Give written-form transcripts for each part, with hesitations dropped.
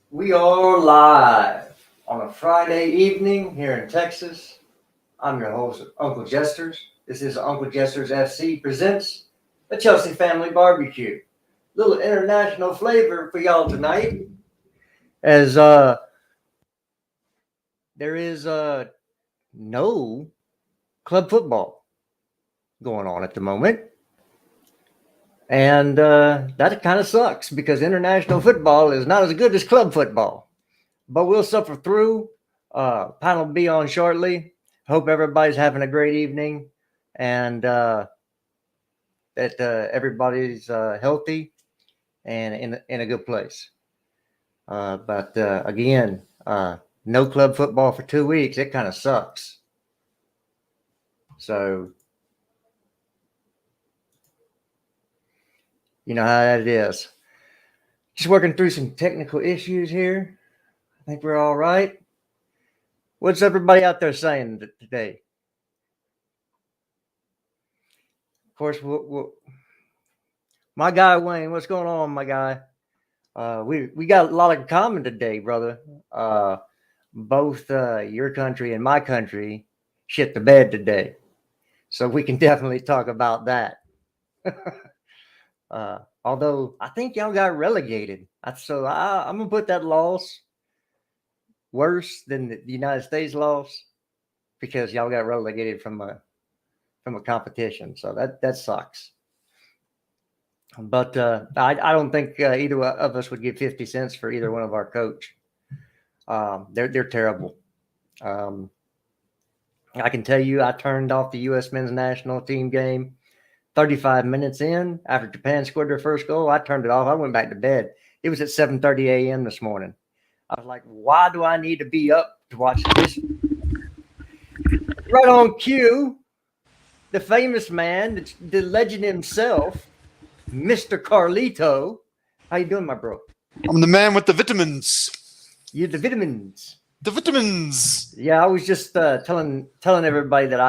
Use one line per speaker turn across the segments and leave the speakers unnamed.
We are live on a Friday evening here in Texas. I'm your host, Uncle Jesters. This is Uncle Jesters FC presents the Chelsea Family Barbecue. Little international flavor for y'all tonight, as there is no club football going on at the moment, and that kind of sucks because international football is not as good as club football. But we'll suffer through. Panel will be on shortly. Hope everybody's having a great evening and that everybody's healthy and in a good place. But again, no club football for 2 weeks. It kind of sucks. So, you know how that is. Just working through some technical issues here. I think we're all right. What's everybody out there saying today? Of course, my guy Wayne, what's going on, my guy? We got a lot in common today, brother. Both your country and my country shit the bed today, so we can definitely talk about that. Although I think y'all got relegated, so I'm gonna put that loss worse than the United States loss because y'all got relegated from a competition. So that sucks. But I don't think either of us would give 50 cents for either one of our coach. They're terrible. I can tell you, I turned off the U.S. men's national team game 35 minutes in after Japan scored their first goal. I turned it off. I went back to bed. It was at 7:30 a.m. this morning. I was like, why do I need to be up to watch this? Right on cue, the famous man, the legend himself, Mr. Carlito. How you doing, my bro?
I'm the man with the vitamins.
You're the vitamins.
The vitamins.
Yeah, I was just telling everybody that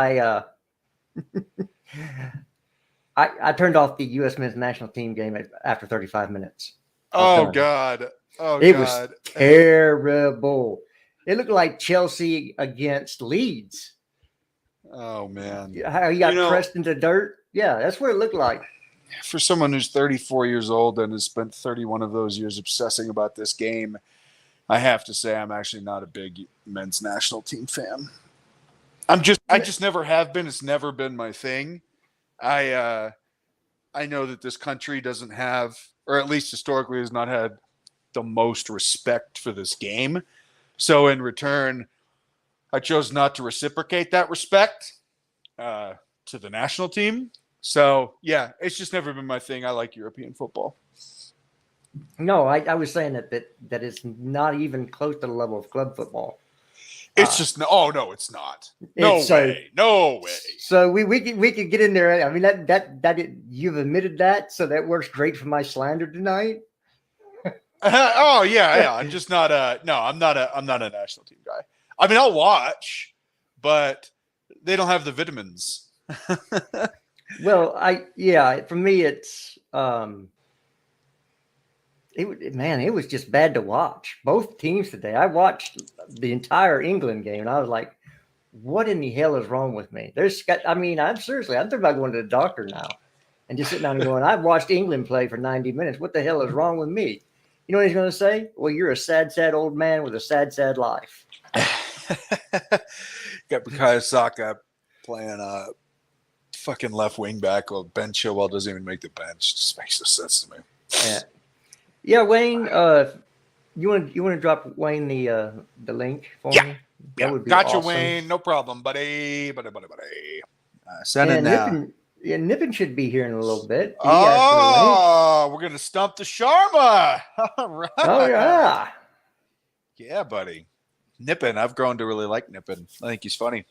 I turned off the U.S. men's national team game after 35 minutes.
Oh God. Oh
it
God.
Was terrible. It looked like Chelsea against Leeds.
Oh man.
How he got pressed into dirt. Yeah, that's what it looked like.
For someone who's 34 years old and has spent 31 of those years obsessing about this game, I have to say I'm actually not a big men's national team fan. I just never have been. It's never been my thing. I know that this country doesn't have, or at least historically has not had, the most respect for this game. So in return, I chose not to reciprocate that respect to the national team. So yeah, it's just never been my thing. I like European football.
No, I was saying that it's not even close to the level of club football.
It's just no, it's not. No way.
So we could get in there. I mean that you've admitted that, so that works great for my slander tonight.
Oh yeah. I'm just not I'm not a national team guy. I mean, I'll watch, but they don't have the vitamins.
Well, for me it's it was just bad to watch. Both teams today. I watched the entire England game and I was like, what in the hell is wrong with me? I'm thinking about going to the doctor now and just sitting down and going, I've watched England play for 90 minutes. What the hell is wrong with me? You know what he's going to say? Well, you're a sad, sad old man with a sad, sad life.
Got Bukayo Saka playing fucking left wing back. Well, Ben Chilwell doesn't even make the bench. Just makes no sense to me.
Yeah, Wayne. You want to drop Wayne the link for me?
That would be awesome. Wayne. No problem, buddy. Send it now.
Nippon should be here in a little bit.
We're gonna stump the Sharma. All right.
Oh yeah.
Yeah, buddy. Nippon. I've grown to really like Nippon. I think he's funny.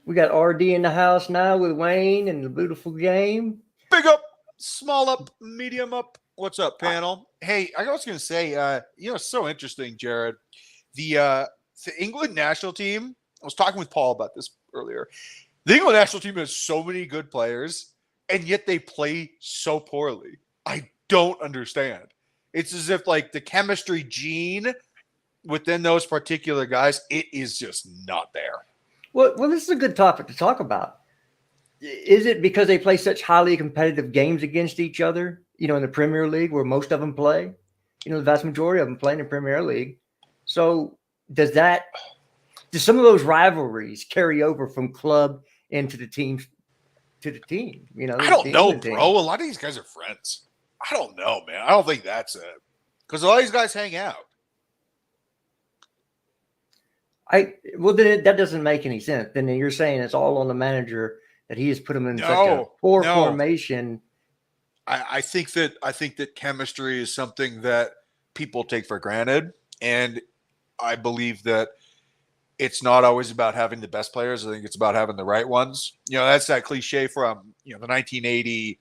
We got RD in the house now with Wayne and the beautiful game.
Big up, small up, medium up. What's up, panel? Hey, I was going to say, it's so interesting, Jared. The England national team, I was talking with Paul about this earlier. The England national team has so many good players, and yet they play so poorly. I don't understand. It's as if like the chemistry gene within those particular guys, it is just not there.
Well, this is a good topic to talk about. Is it because they play such highly competitive games against each other, in the Premier League where most of them play? The vast majority of them play in the Premier League. So does some of those rivalries carry over from club into the team to the team?
I don't know, bro. A lot of these guys are friends. I don't know, man. I don't think that's it. Because all these guys hang out.
Then that doesn't make any sense. Then you're saying it's all on the manager that he has put them in such a poor formation.
I think that chemistry is something that people take for granted, and I believe that it's not always about having the best players. I think it's about having the right ones. That's that cliche from the 1980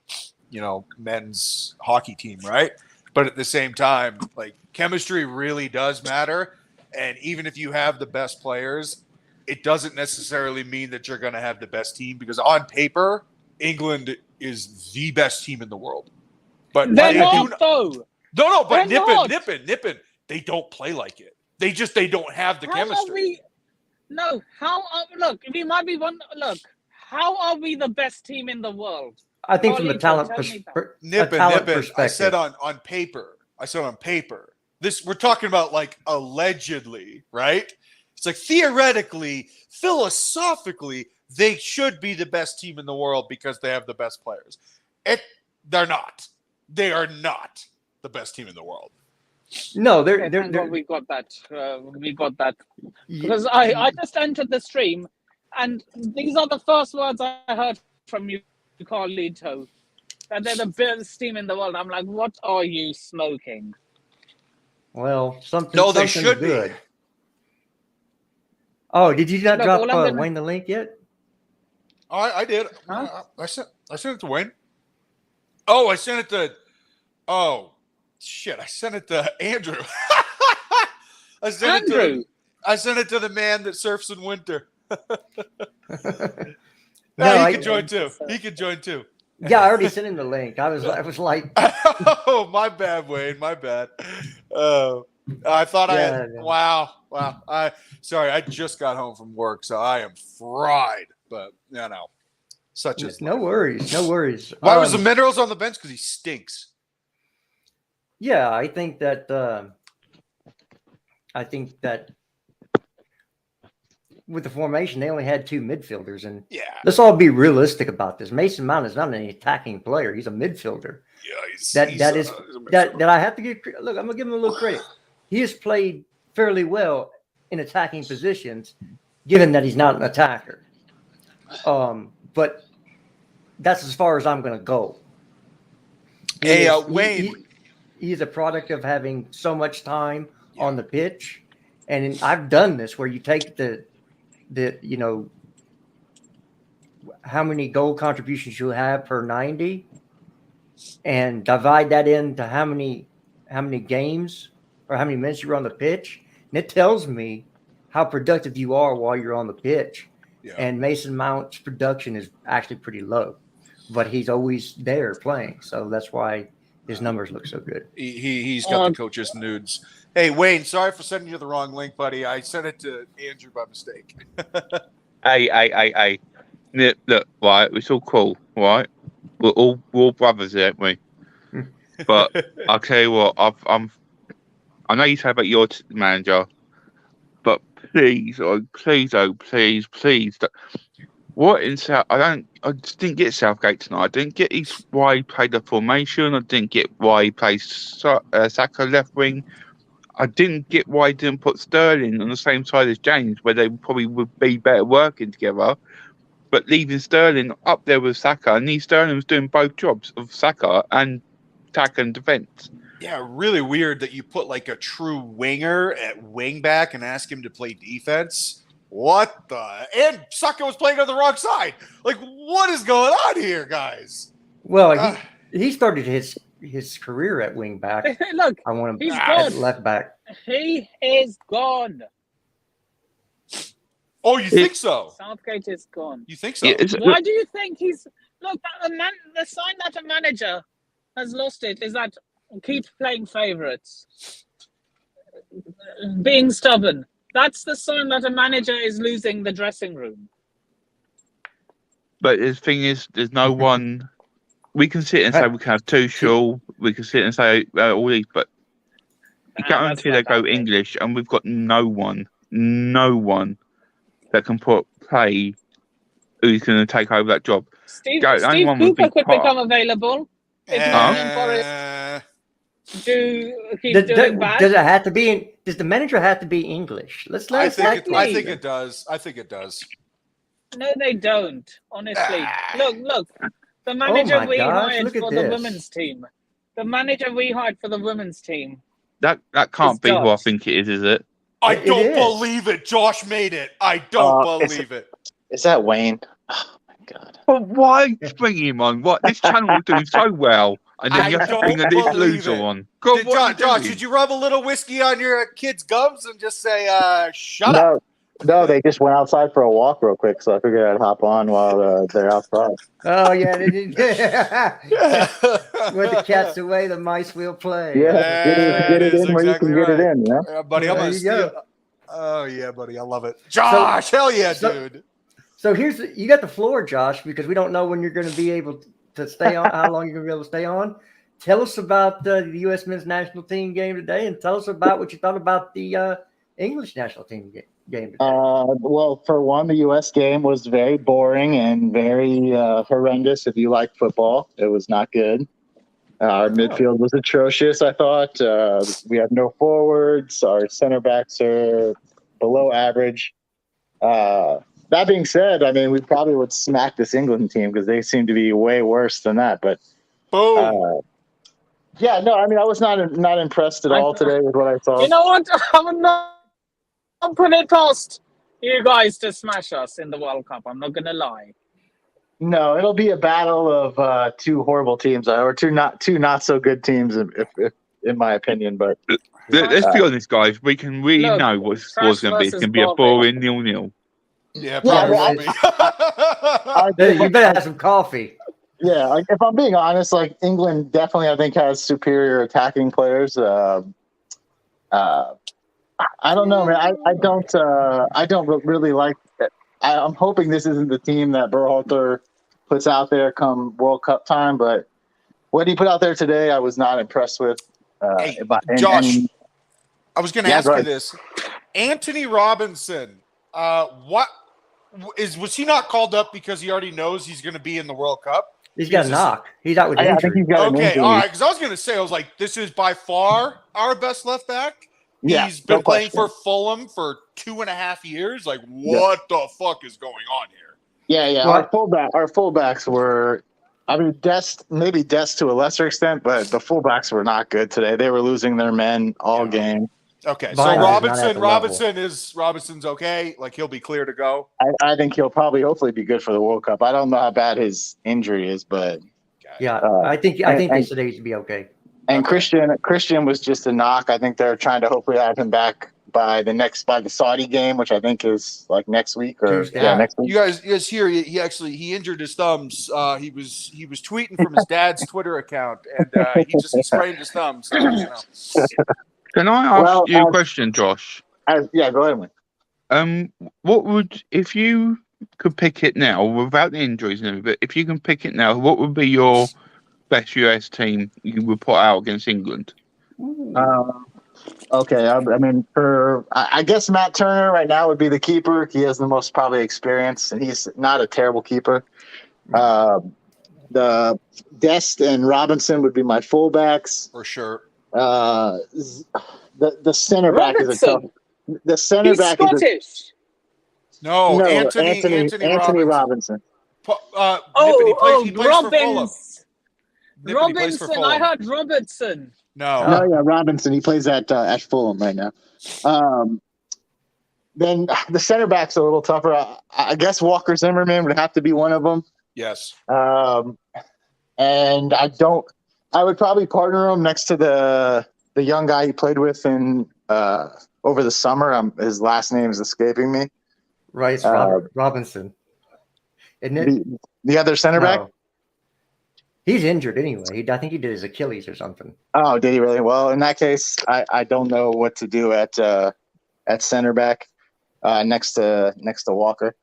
men's hockey team, right? But at the same time, like chemistry really does matter. And even if you have the best players, it doesn't necessarily mean that you're going to have the best team, because on paper, England is the best team in the world. But
they're not, though.
No, but nipping. They don't play like it. They don't have the chemistry.
How are we the best team in the world?
I think from the talent perspective.
I said on paper. We're talking about like allegedly, right? It's like theoretically, philosophically, they should be the best team in the world because they have the best players. They're not. They are not the best team in the world.
No, we got that. Because I just entered the stream, and these are the first words I heard from you, Carlito, that they're the best team in the world. I'm like, what are you smoking?
Well, something.
No, they should
good.
be.
Oh, did you not drop Wayne the link yet?
Oh, I did.
Huh?
I sent it to Wayne. Oh, I sent it to. Oh, shit! I sent it to Andrew. I sent it to the man that surfs in winter. No, he can join too.
Yeah, I already sent him the link. I was like,
oh, my bad, Wayne. My bad. I thought wow. Sorry, I just got home from work, so I am fried. But such as
no worries.
Why was the Minerals on the bench? Because he stinks.
Yeah, I think that with the formation, they only had two midfielders, and let's all be realistic about this. Mason Mount is not an attacking player; he's a midfielder.
Yeah,
that I have to give. Look, I'm gonna give him a little credit. He has played fairly well in attacking positions, given that he's not an attacker. But that's as far as I'm going to go.
Wayne,
he's a product of having so much time on the pitch, and I've done this where you take the how many goal contributions you have per 90 and divide that into how many games or how many minutes you're on the pitch, and it tells me how productive you are while you're on the pitch. Yeah. And Mason Mount's production is actually pretty low, but he's always there playing, so that's why his numbers look so good.
He's got the coach's nudes. Hey, Wayne, sorry for sending you the wrong link, buddy. I sent it to Andrew by mistake.
Hey. Look, right, it's all cool, right? We're all brothers, aren't we? But I'll tell you what, I know you say about your manager, but please, what in South? I just didn't get Southgate tonight. I didn't get why he played the formation. I didn't get why he plays Saka left wing. I didn't get why he didn't put Sterling on the same side as James, where they probably would be better working together. But leaving Sterling up there with Saka, and Sterling was doing both jobs of Saka and attack and defense.
Yeah, really weird that you put like a true winger at wing back and ask him to play defense. What the? And Saka was playing on the wrong side. Like, what is going on here, guys?
Well, he started his career at wing back.
Look,
I want him
he's
at left back.
He is gone.
Oh, you think so?
Southgate is gone.
You think so?
Yeah,
why do you think he's... Look, the sign that a manager has lost it is that keep playing favourites, being stubborn. That's the sign that a manager is losing the dressing room.
But the thing is, there's no one. We can sit and say we can have Tuchel. We can sit and say all these, but you guarantee they go English, and we've got no one that can play who's going to take over that job.
Steve Cooper could become available if Nottingham Forest doing bad.
Does it have to be? Does the manager have to be English?
I think it does. I think it does.
No, they don't. Honestly, look. The manager hired for the women's team. The manager we hired for the women's team.
That can't be who I think it is it?
I don't believe it. Josh made it. I don't believe it.
Is that Wayne? Oh my God.
But why bring him on? What this channel is doing so well, and then you have to bring this loser on. God,
Josh, did you rub a little whiskey on your kid's gums and just say, "Shut up"?
No, they just went outside for a walk real quick, so I figured I'd hop on while they're outside.
Oh yeah, they did. When the cat's away, the mice will play.
Yeah, get it in where you can get it in.
Buddy, I'm gonna steal. Oh yeah, buddy, I love it. Josh, hell yeah, dude.
So you got the floor, Josh, because we don't know when you're going to be able to stay on, how long you're going to be able to stay on. Tell us about the U.S. men's national team game today, and tell us about what you thought about the English national team game today.
Well, for one, the U.S. game was very boring and very horrendous. If you like football, it was not good. Our midfield was atrocious, I thought. We had no forwards. Our center backs are below average. That being said, I mean, we probably would smack this England team because they seem to be way worse than that. But
boom.
Yeah, no, I mean, I was not impressed at all today with what I saw.
You know what? I'm not putting it past you guys to smash us in the World Cup. I'm not going to lie.
No, it'll be a battle of two horrible teams, or two not so good teams, if in my opinion. But
let's be honest, guys. We can really know what the score's going to be. It's going to be a boring 0-0.
Yeah, probably.
You better have some coffee.
Yeah, like if I'm being honest, like England definitely, I think, has superior attacking players. I don't know, man. I don't really like. I'm hoping this isn't the team that Berhalter puts out there come World Cup time. But what he put out there today, I was not impressed with.
Josh, I was going to ask you this: Anthony Robinson, was he not called up because he already knows he's going to be in the World Cup?
He's got a knock. He's out with injury.
I think he's got an injury.
All right. Because I was going to say, I was like, this is by far our best left back.
Yeah,
he's been playing for Fulham for 2.5 years. Like, what the fuck is going on here?
Yeah. Our fullbacks were, I mean, Dest to a lesser extent, but the fullbacks were not good today. They were losing their men all game.
Okay, so Robinson's okay. Like he'll be clear to go.
I think he'll hopefully be good for the World Cup. I don't know how bad his injury is, but
I think they said he should be okay.
And Christian was just a knock. I think they're trying to hopefully have him back by the Saudi game, which I think is like next week or next week.
You guys hear he injured his thumbs. He was tweeting from his dad's Twitter account, and he sprained his thumb. So, you know.
Can I ask you a question, Josh?
Yeah, go ahead, man.
What would, if you could pick it now without the injuries and everything, but if you can pick it now, what would be your best US team you would put out against England?
Okay, I mean, I guess Matt Turner right now would be the keeper. He has the most probably experience, and he's not a terrible keeper. The Dest and Robinson would be my fullbacks
for sure.
The center back is a tough. The center back
Scottish.
is
no
Anthony Robinson.
Robinson. I heard Robertson.
No,
Robinson. He plays at Fulham right now. Then the center back's a little tougher. I guess Walker Zimmerman would have to be one of them.
Yes.
And I would probably partner him next to the young guy he played with in over the summer. His last name is escaping me.
Right, Robinson. Isn't it?
The other center back?
He's injured anyway. I think he did his Achilles or something.
Oh, did he really? Well, in that case, I don't know what to do at center back next to Walker.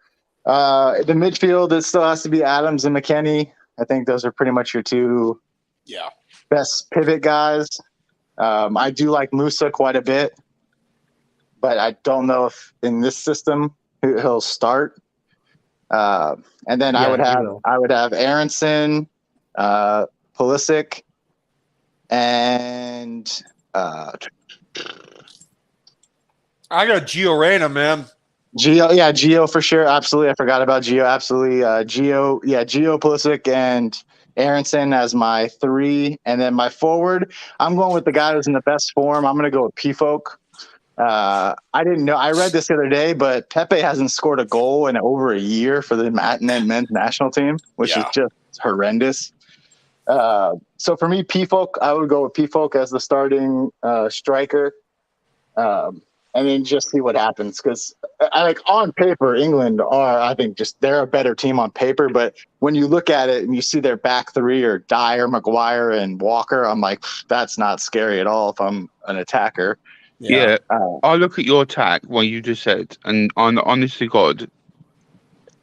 The midfield, it still has to be Adams and McKennie. I think those are pretty much your two best pivot guys. I do like Musa quite a bit, but I don't know if in this system he'll start. And then I would have Aronson, Pulisic, and
I got Gio Reyna, man.
Gio for sure. Absolutely. I forgot about Gio. Absolutely. Gio, Pulisic, and Aronson as my 3. And then my forward, I'm going with the guy who's in the best form. I'm going to go with P-Folk. I didn't know. I read this the other day, but Pepe hasn't scored a goal in over a year for the men's national team, which is just horrendous. So for me, P-Folk, I would go with P-Folk as the starting striker. And then just see what happens, because on paper, England are, I think, they're a better team on paper. But when you look at it and you see their back 3 are Dyer, Maguire, and Walker, I'm like, that's not scary at all if I'm an attacker.
Yeah. I look at your attack, what you just said, and honestly, God,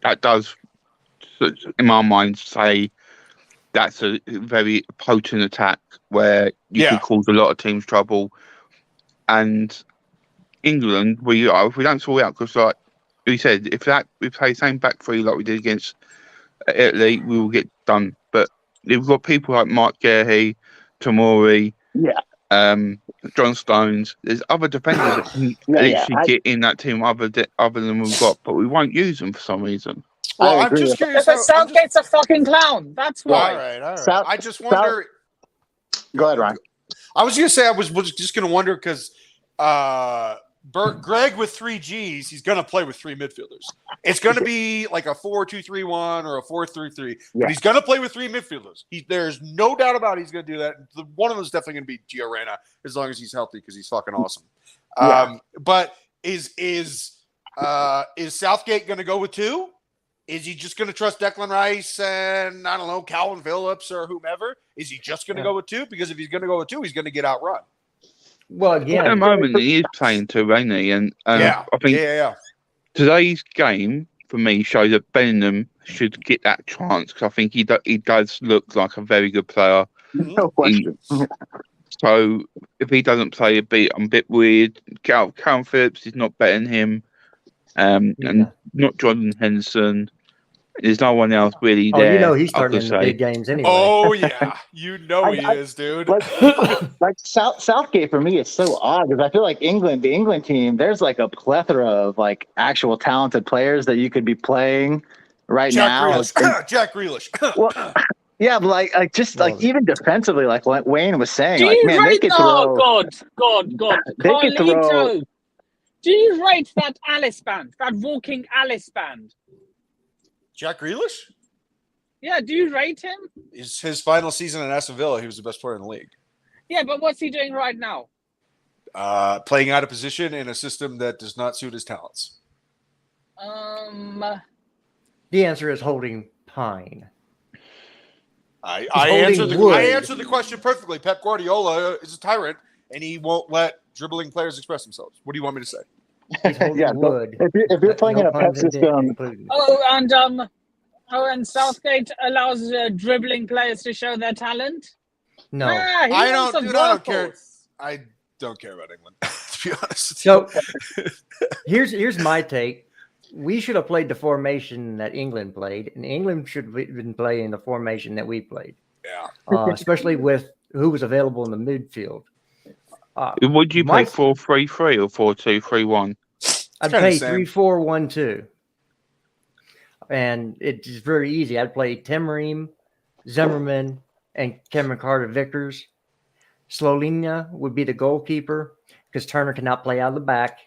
that does, in my mind, say that's a very potent attack where you can cause a lot of teams trouble. And England, if we don't sort it out, because like we said, if we play the same back 3 like we did against Italy, we will get done. But we've got people like Mark Gahey, Tomori, John Stones. There's other defenders that can actually get in that team other than we've got, but we won't use them for some reason.
Well, I'm just curious.
Because Southgate's a fucking clown. That's why.
All right. I just wonder.
Go ahead, Ryan.
I was going to say, I was just going to wonder because Greg with 3 Gs, he's going to play with 3 midfielders. It's going to be like a 4-2-3-1 or a 4-3-3, but he's going to play with 3 midfielders. There's no doubt about it, he's going to do that. One of them is definitely going to be Gio Reyna as long as he's healthy because he's fucking awesome. But is Southgate going to go with 2? Is he just going to trust Declan Rice and, I don't know, Calvin Phillips or whomever? Is he just going to go with 2? Because if he's going to go with 2, he's going to get outrun.
Well, again,
at the moment he is playing 2, ain't he? And I think today's game for me shows that Bellingham should get that chance, because I think he does look like a very good player.
No question.
So if he doesn't play I'm a bit weird. Calvin Phillips is not better than him, and not Jordan Henderson. There's no one else really there.
You know he's starting in the big games anyway.
Oh, yeah. You know he is, dude.
Like Southgate, for me, is so odd because I feel like the England team, there's like a plethora of like actual talented players that you could be playing now.
Jack Grealish.
Well, yeah, but like even defensively, like what Wayne was saying,
they could throw. God.
They could throw.
Do you rate that Alice band, that walking Alice band?
Jack Grealish?
Yeah, do you rate him?
His final season in Aston Villa, he was the best player in the league.
Yeah, but what's he doing right now?
Playing out of position in a system that does not suit his talents.
The answer is holding pine.
I answered the question perfectly. Pep Guardiola is a tyrant, and he won't let dribbling players express themselves. What do you want me to say?
Wood.
If you're playing in a Pep system,
and Southgate allows dribbling players to show their talent.
No,
I don't care. I don't care about England, to be honest.
So here's my take. We should have played the formation that England played, and England should have been playing the formation that we played.
Yeah,
especially with who was available in the midfield.
Would you play 4-3-3 or 4-2-3-1?
I'd play 3-4-1-2, and it's very easy. I'd play Tim Ream, Zimmerman, and Cameron Carter-Vickers. Slovenia would be the goalkeeper because Turner cannot play out of the back.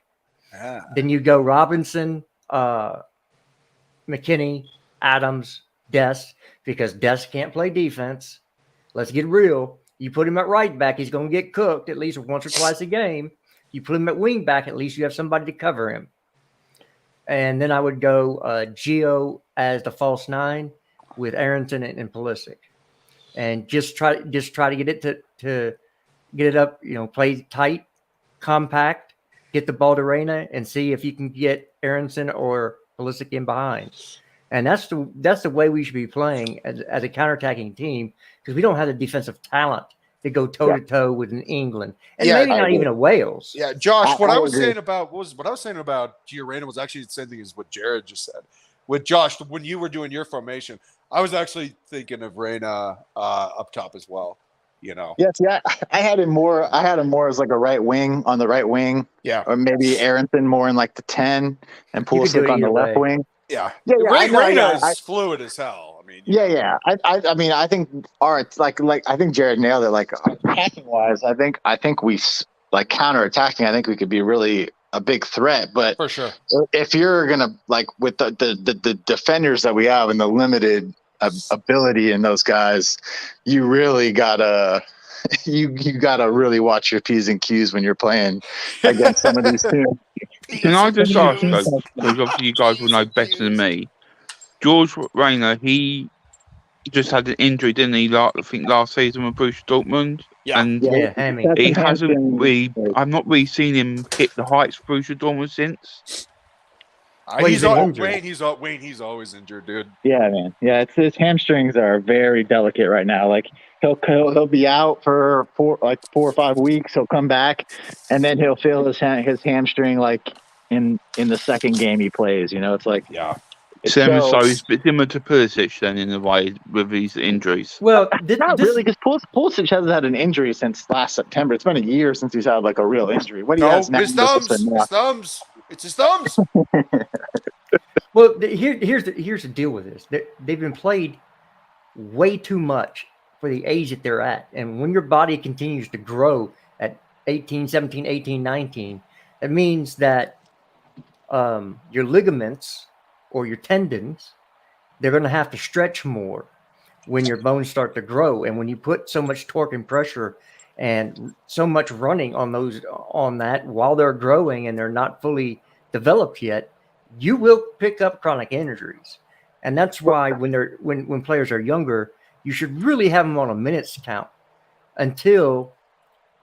Then you go Robinson, McKinney, Adams, Dest, because Dest can't play defense. Let's get real. You put him at right back, he's going to get cooked at least once or twice a game. You put him at wing back, at least you have somebody to cover him. And then I would go Gio as the false 9 with Aronson and Pulisic. and just try to get it to get it up, play tight, compact, get the ball to Reyna, and see if you can get Aronson or Pulisic in behind. And that's the way we should be playing as a counterattacking team, because we don't have the defensive talent to go toe to toe with an England, and maybe not even a Wales.
Yeah, Josh, what I was
agree.
saying about Gio Reyna was actually the same thing as what Jared just said. With Josh, when you were doing your formation, I was actually thinking of Reyna up top as well.
Yes, yeah. I had him more as like a right wing on the right wing.
Yeah.
Or maybe Aronson more in like the 10 and Pulisic on the left wing.
Yeah.
Yeah,
Reyna is fluid as hell. I mean,
I mean, I think I think Jared nailed it. Like attacking wise, I think we like counterattacking. I think we could be really a big threat. But
for sure,
if you're gonna like with the defenders that we have and the limited ability in those guys, you really gotta you gotta really watch your P's and Q's when you're playing against some of these teams.
Can I just ask, though, because obviously you guys will know better than me, George Reyna, he just had an injury, didn't he? I think last season with Borussia Dortmund.
Yeah.
And
hammy.
he hasn't really. I've not really seen him hit the heights of Borussia Dortmund since.
He's always injured, dude.
Yeah, man. Yeah, his hamstrings are very delicate right now. Like he'll be out for 4 or 5 weeks. He'll come back, and then he'll feel his hamstring like in the second game he plays. It's like
So he's similar to Pulisic then in a way with these injuries.
Well, not really, because Pulisic hasn't had an injury since last September. It's been a year since he's had like a real injury. What he has now?
His thumbs. It's his thumbs.
Well, here's the deal with this. They've been played way too much for the age that they're at. And when your body continues to grow at 18, 17, 18, 19, it means that your ligaments or your tendons, they're going to have to stretch more when your bones start to grow. And when you put so much torque and pressure and so much running on that while they're growing and they're not fully developed yet, you will pick up chronic injuries. And that's why when players are younger, you should really have them on a minutes count until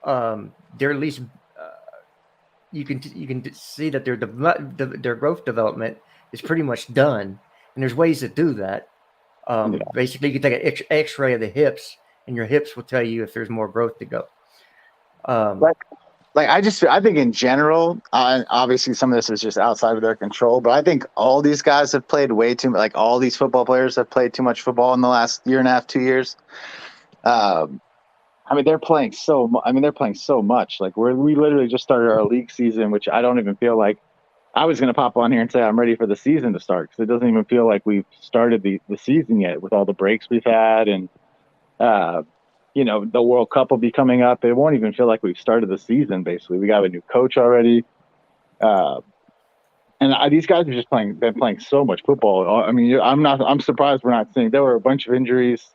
they're at least you can see that their growth development is pretty much done. And there's ways to do that. Basically, you can take an X-ray of the hips, and your hips will tell you if there's more growth to go.
I think in general, obviously some of this is just outside of their control, but I think all these guys have played way too much. Like all these football players have played too much football in the last year and a half, 2 years. They're playing so much. Like we literally just started our league season, which I don't even feel like I was going to pop on here and say I'm ready for the season to start, because it doesn't even feel like we've started the season yet with all the breaks we've had and. The World Cup will be coming up. It won't even feel like we've started the season. Basically, we got a new coach already, and these guys are just been playing so much football. I mean, I'm surprised we're not seeing. There were a bunch of injuries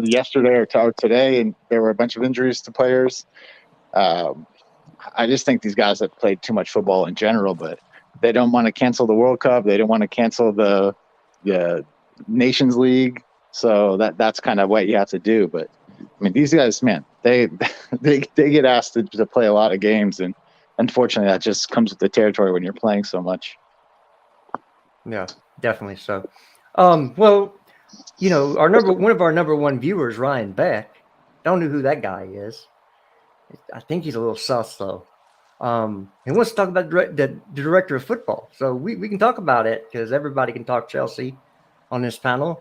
yesterday or today, and there were a bunch of injuries to players. I just think these guys have played too much football in general, but they don't want to cancel the World Cup. They don't want to cancel the Nations League. So that's kind of what you have to do. But I mean, these guys, man, they get asked to play a lot of games, and unfortunately, that just comes with the territory when you're playing so much.
Yeah, definitely so. Well, one of our number one viewers, Ryan Beck. Don't know who that guy is. I think he's a little sus though. He wants to talk about the director of football, so we can talk about it because everybody can talk Chelsea on this panel.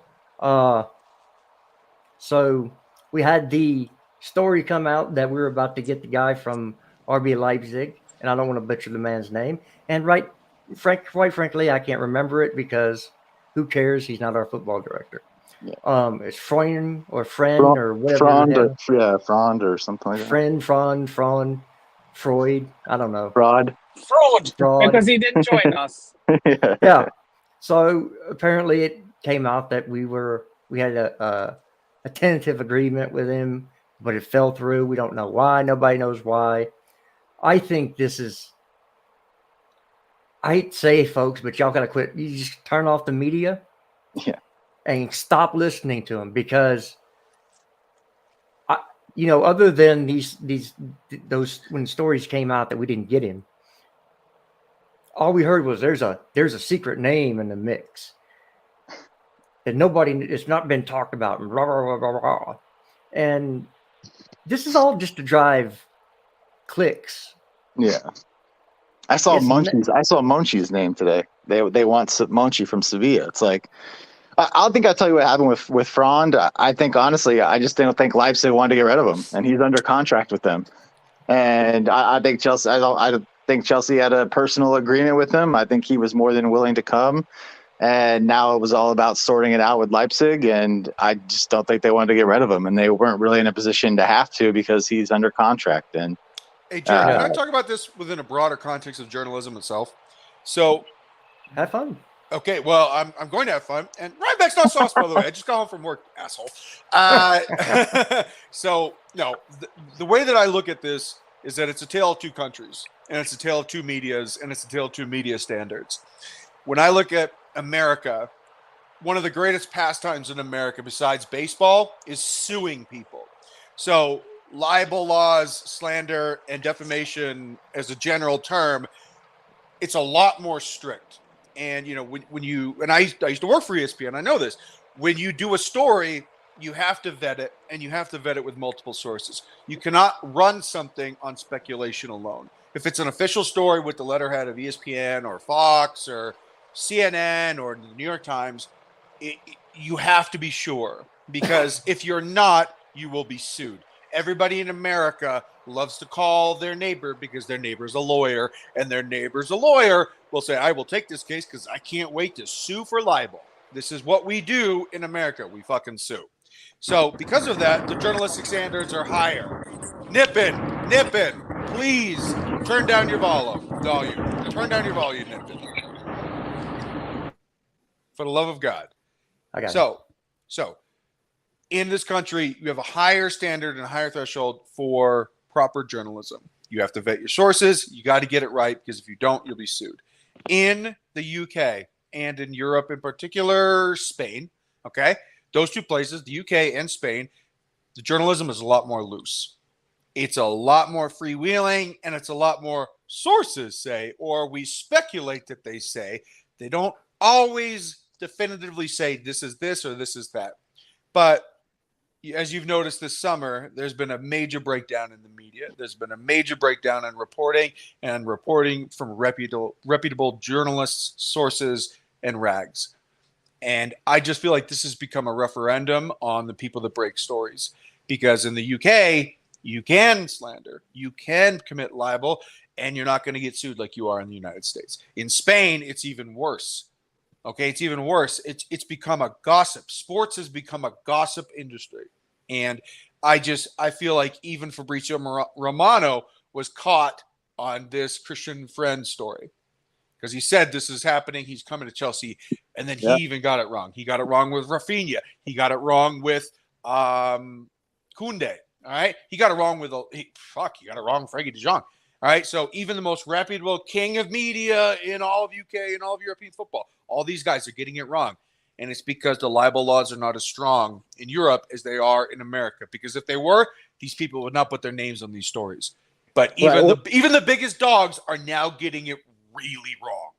So we had the story come out that we were about to get the guy from RB Leipzig, and I don't want to butcher the man's name. And quite frankly, I can't remember it because who cares? He's not our football director. Yeah. It's Freund or whatever.
Frond or something like
that. Freud. I don't know.
Fraud.
Because he didn't join us.
Yeah. So apparently it came out that we had a tentative agreement with him, but it fell through. We don't know why. Nobody knows why. I think this is, I hate to say, folks, but y'all got to quit. You just turn off the media.
Yeah.
and stop listening to them because, other than those when stories came out that we didn't get in, all we heard was there's a secret name in the mix that it's not been talked about, and blah, blah, blah, blah, blah. And this is all just to drive clicks.
Yeah. I saw Monchi's name today. They want Monchi from Sevilla. It's like, I don't think I'll tell you what happened with Frond. I think, honestly, I just don't think Leipzig wanted to get rid of him, and he's under contract with them. And I think Chelsea, I think Chelsea had a personal agreement with him. I think he was more than willing to come. And now it was all about sorting it out with Leipzig, and I just don't think they wanted to get rid of him, and they weren't really in a position to have to because he's under contract. And
hey, Jared, can I talk about this within a broader context of journalism itself? So,
have fun.
Okay, well, I'm going to have fun, and Ryback's not sauce, by the way. I just got home from work, asshole. So, no, the way that I look at this is that it's a tale of two countries, and it's a tale of two medias, and it's a tale of two media standards. When I look at America, one of the greatest pastimes in America besides baseball is suing people. So libel laws, slander, and defamation as a general term, it's a lot more strict. And, I used to work for ESPN, I know this. When you do a story, you have to vet it, and you have to vet it with multiple sources. You cannot run something on speculation alone. If it's an official story with the letterhead of ESPN or Fox or CNN or the New York Times, you have to be sure, because if you're not, you will be sued. Everybody in America loves to call their neighbor because their neighbor's a lawyer, and their neighbor's a lawyer will say, I will take this case because I can't wait to sue for libel. This is what we do in America. We fucking sue. So because of that, the journalistic standards are higher. Nip in. Please turn down your volume. Turn down your volume, nip in. For the love of God. So in this country, you have a higher standard and a higher threshold for proper journalism. You have to vet your sources. You got to get it right, because if you don't, you'll be sued. In the UK and in Europe, in particular, Spain, okay, those two places, the UK and Spain, the journalism is a lot more loose. It's a lot more freewheeling, and it's a lot more sources say, or we speculate that they say. They don't always definitively say this is this or this is that. But as you've noticed this summer, there's been a major breakdown in the media. There's been a major breakdown in reporting from reputable journalists, sources, and rags. And I just feel like this has become a referendum on the people that break stories. Because in the UK, you can slander, you can commit libel, and you're not going to get sued like you are in the United States. In Spain, it's even worse. Okay, it's even worse. It's become a gossip. Sports has become a gossip industry. And I feel like even Fabrizio Romano was caught on this Christian friend story, because he said this is happening. He's coming to Chelsea. And then he even got it wrong. He got it wrong with Rafinha. He got it wrong with Koundé. All right. He got it wrong with he got it wrong with Frankie de Jong. All right. So even the most reputable king of media in all of UK and all of European football, all these guys are getting it wrong. And it's because the libel laws are not as strong in Europe as they are in America. Because if they were, these people would not put their names on these stories. But even the biggest dogs are now getting it really wrong.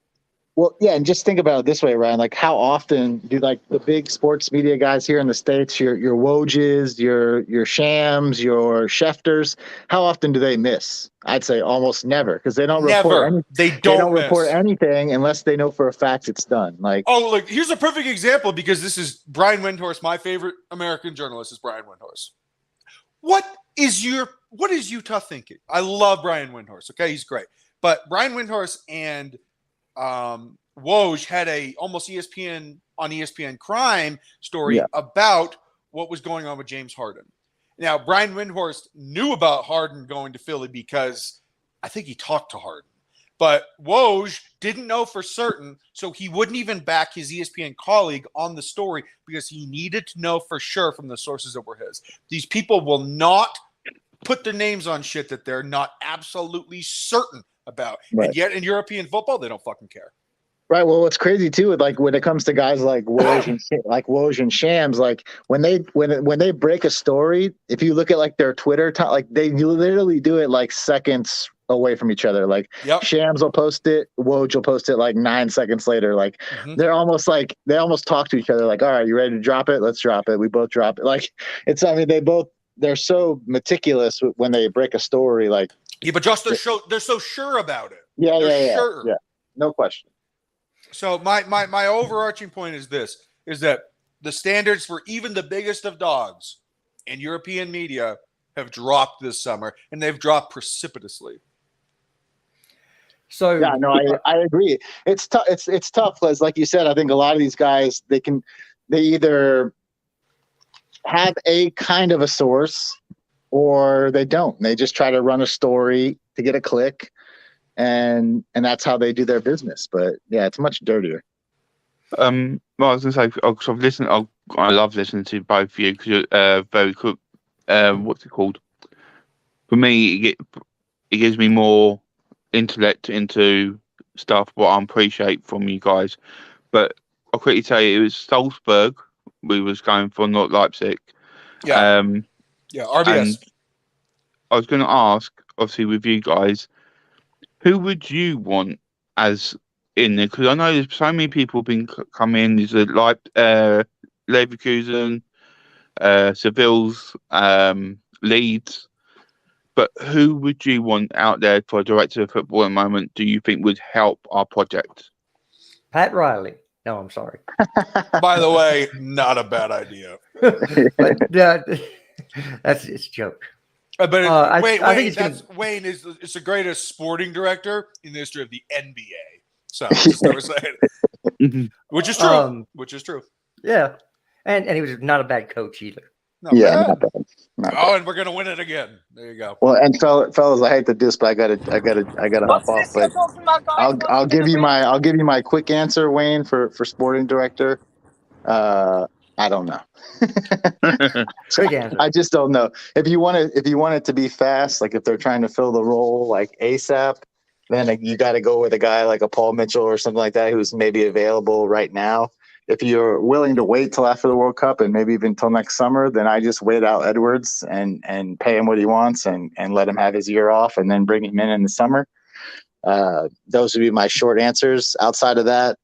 Well, yeah, and just think about it this way, Ryan. Like, how often do the big sports media guys here in the States, your Woj's, your Shams, your Schefters, how often do they miss? I'd say almost never, because they don't report anything unless they know for a fact it's done.
Here's a perfect example, because this is Brian Windhorst. My favorite American journalist is Brian Windhorst. What is Utah thinking? I love Brian Windhorst. Okay, he's great, but Brian Windhorst and Woj had a almost ESPN crime story about what was going on with James Harden. Now, Brian Windhorst knew about Harden going to Philly because I think he talked to Harden, but Woj didn't know for certain, so he wouldn't even back his ESPN colleague on the story because he needed to know for sure from the sources that were his. These people will not put their names on shit that they're not absolutely certain about. Right. And yet in European football, they don't fucking care.
Right. Well, what's crazy too, like when it comes to guys like Woj and Shams, like when they break a story, if you look at like their Twitter, like they literally do it like seconds away from each other. Like
Yep.
Shams will post it, Woj will post it like 9 seconds later. Like they almost talk to each other. Like, all right, you ready to drop it? Let's drop it. We both drop it. Like they're so meticulous when they break a story. Like
yeah, but just they're so sure about it.
Yeah,
Sure.
yeah, no question.
So my overarching point is this: is that the standards for even the biggest of dogs in European media have dropped this summer, and they've dropped precipitously.
So
yeah, no, I agree. It's tough. It's tough because, like you said, I think a lot of these guys they either have a kind of a source or they don't. They just try to run a story to get a click, and that's how they do their business. But yeah, it's much dirtier.
Well, I was going to say, because I've listened. I love listening to both of you because you're very quick. What's it called? For me, it gives me more intellect into stuff what I appreciate from you guys. But I'll quickly tell you, it was Salzburg we was going for, not Leipzig.
Yeah. RBS.
And I was going to ask, obviously, with you guys, who would you want as in there? Because I know there's so many people been come in. There's Leverkusen, Seville's, Leeds. But who would you want out there for a director of football at the moment? Do you think would help our project?
Pat Riley. No, I'm sorry.
By the way, not a bad idea.
But it's a joke.
But Wayne is the greatest sporting director in the history of the NBA. So just never saying, which is true. Which is true.
Yeah, and he was not a bad coach either.
Not bad. And we're gonna win it again. There you go.
Well, and fellas, I hate to do this, but I gotta hop off. But I'll give you my quick answer, Wayne, for sporting director. I don't know.
Quick answer.
I just don't know. If you want it to be fast, like if they're trying to fill the role like ASAP, then you got to go with a guy like a Paul Mitchell or something like that who's maybe available right now. If you're willing to wait till after the World Cup and maybe even till next summer, then I just wait out Edwards and pay him what he wants and let him have his year off and then bring him in the summer. Those would be my short answers. Outside of that,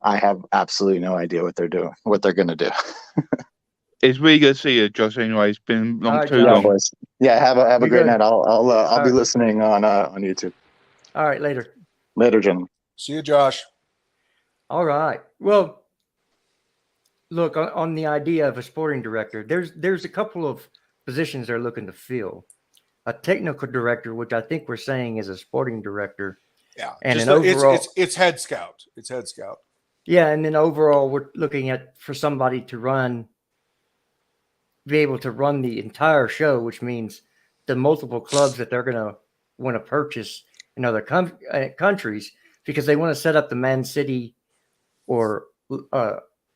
I have absolutely no idea what they're doing, what they're going to do.
It's really good to see you, Josh. Anyway, it's been too
long.
long.
Yeah, have a great night. I'll be listening on YouTube.
All right, later.
Later, gentlemen.
See you, Josh.
All right. Well, look, on the idea of a sporting director, there's a couple of positions they're looking to fill. A technical director, which I think we're saying is a sporting director.
Yeah.
And an overall,
it's head scout. It's head scout.
Yeah, and then overall, we're looking for somebody to be able to run the entire show, which means the multiple clubs that they're going to want to purchase in other countries, because they want to set up the Man City or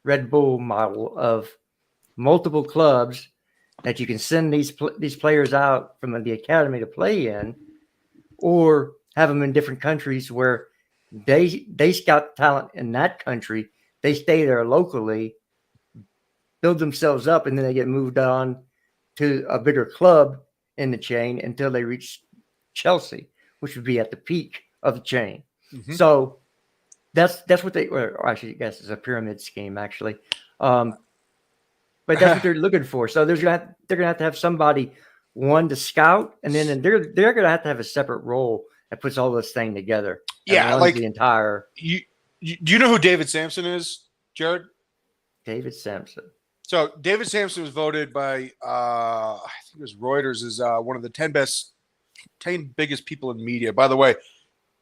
Red Bull model of multiple clubs that you can send these players out from the academy to play in, or have them in different countries where they scout talent in that country, they stay there locally, build themselves up, and then they get moved on to a bigger club in the chain until they reach Chelsea, which would be at the peak of the chain. Mm-hmm. So that's what or I should guess it's a pyramid scheme actually. But that's what they're looking for. So they're gonna have to have somebody to scout, and then they're gonna have to have a separate role that puts all this thing together.
Yeah, like
the entire.
Do you know who David Sampson is, Jared?
David Sampson.
So David Sampson was voted by I think it was Reuters as one of the 10 biggest people in media. By the way,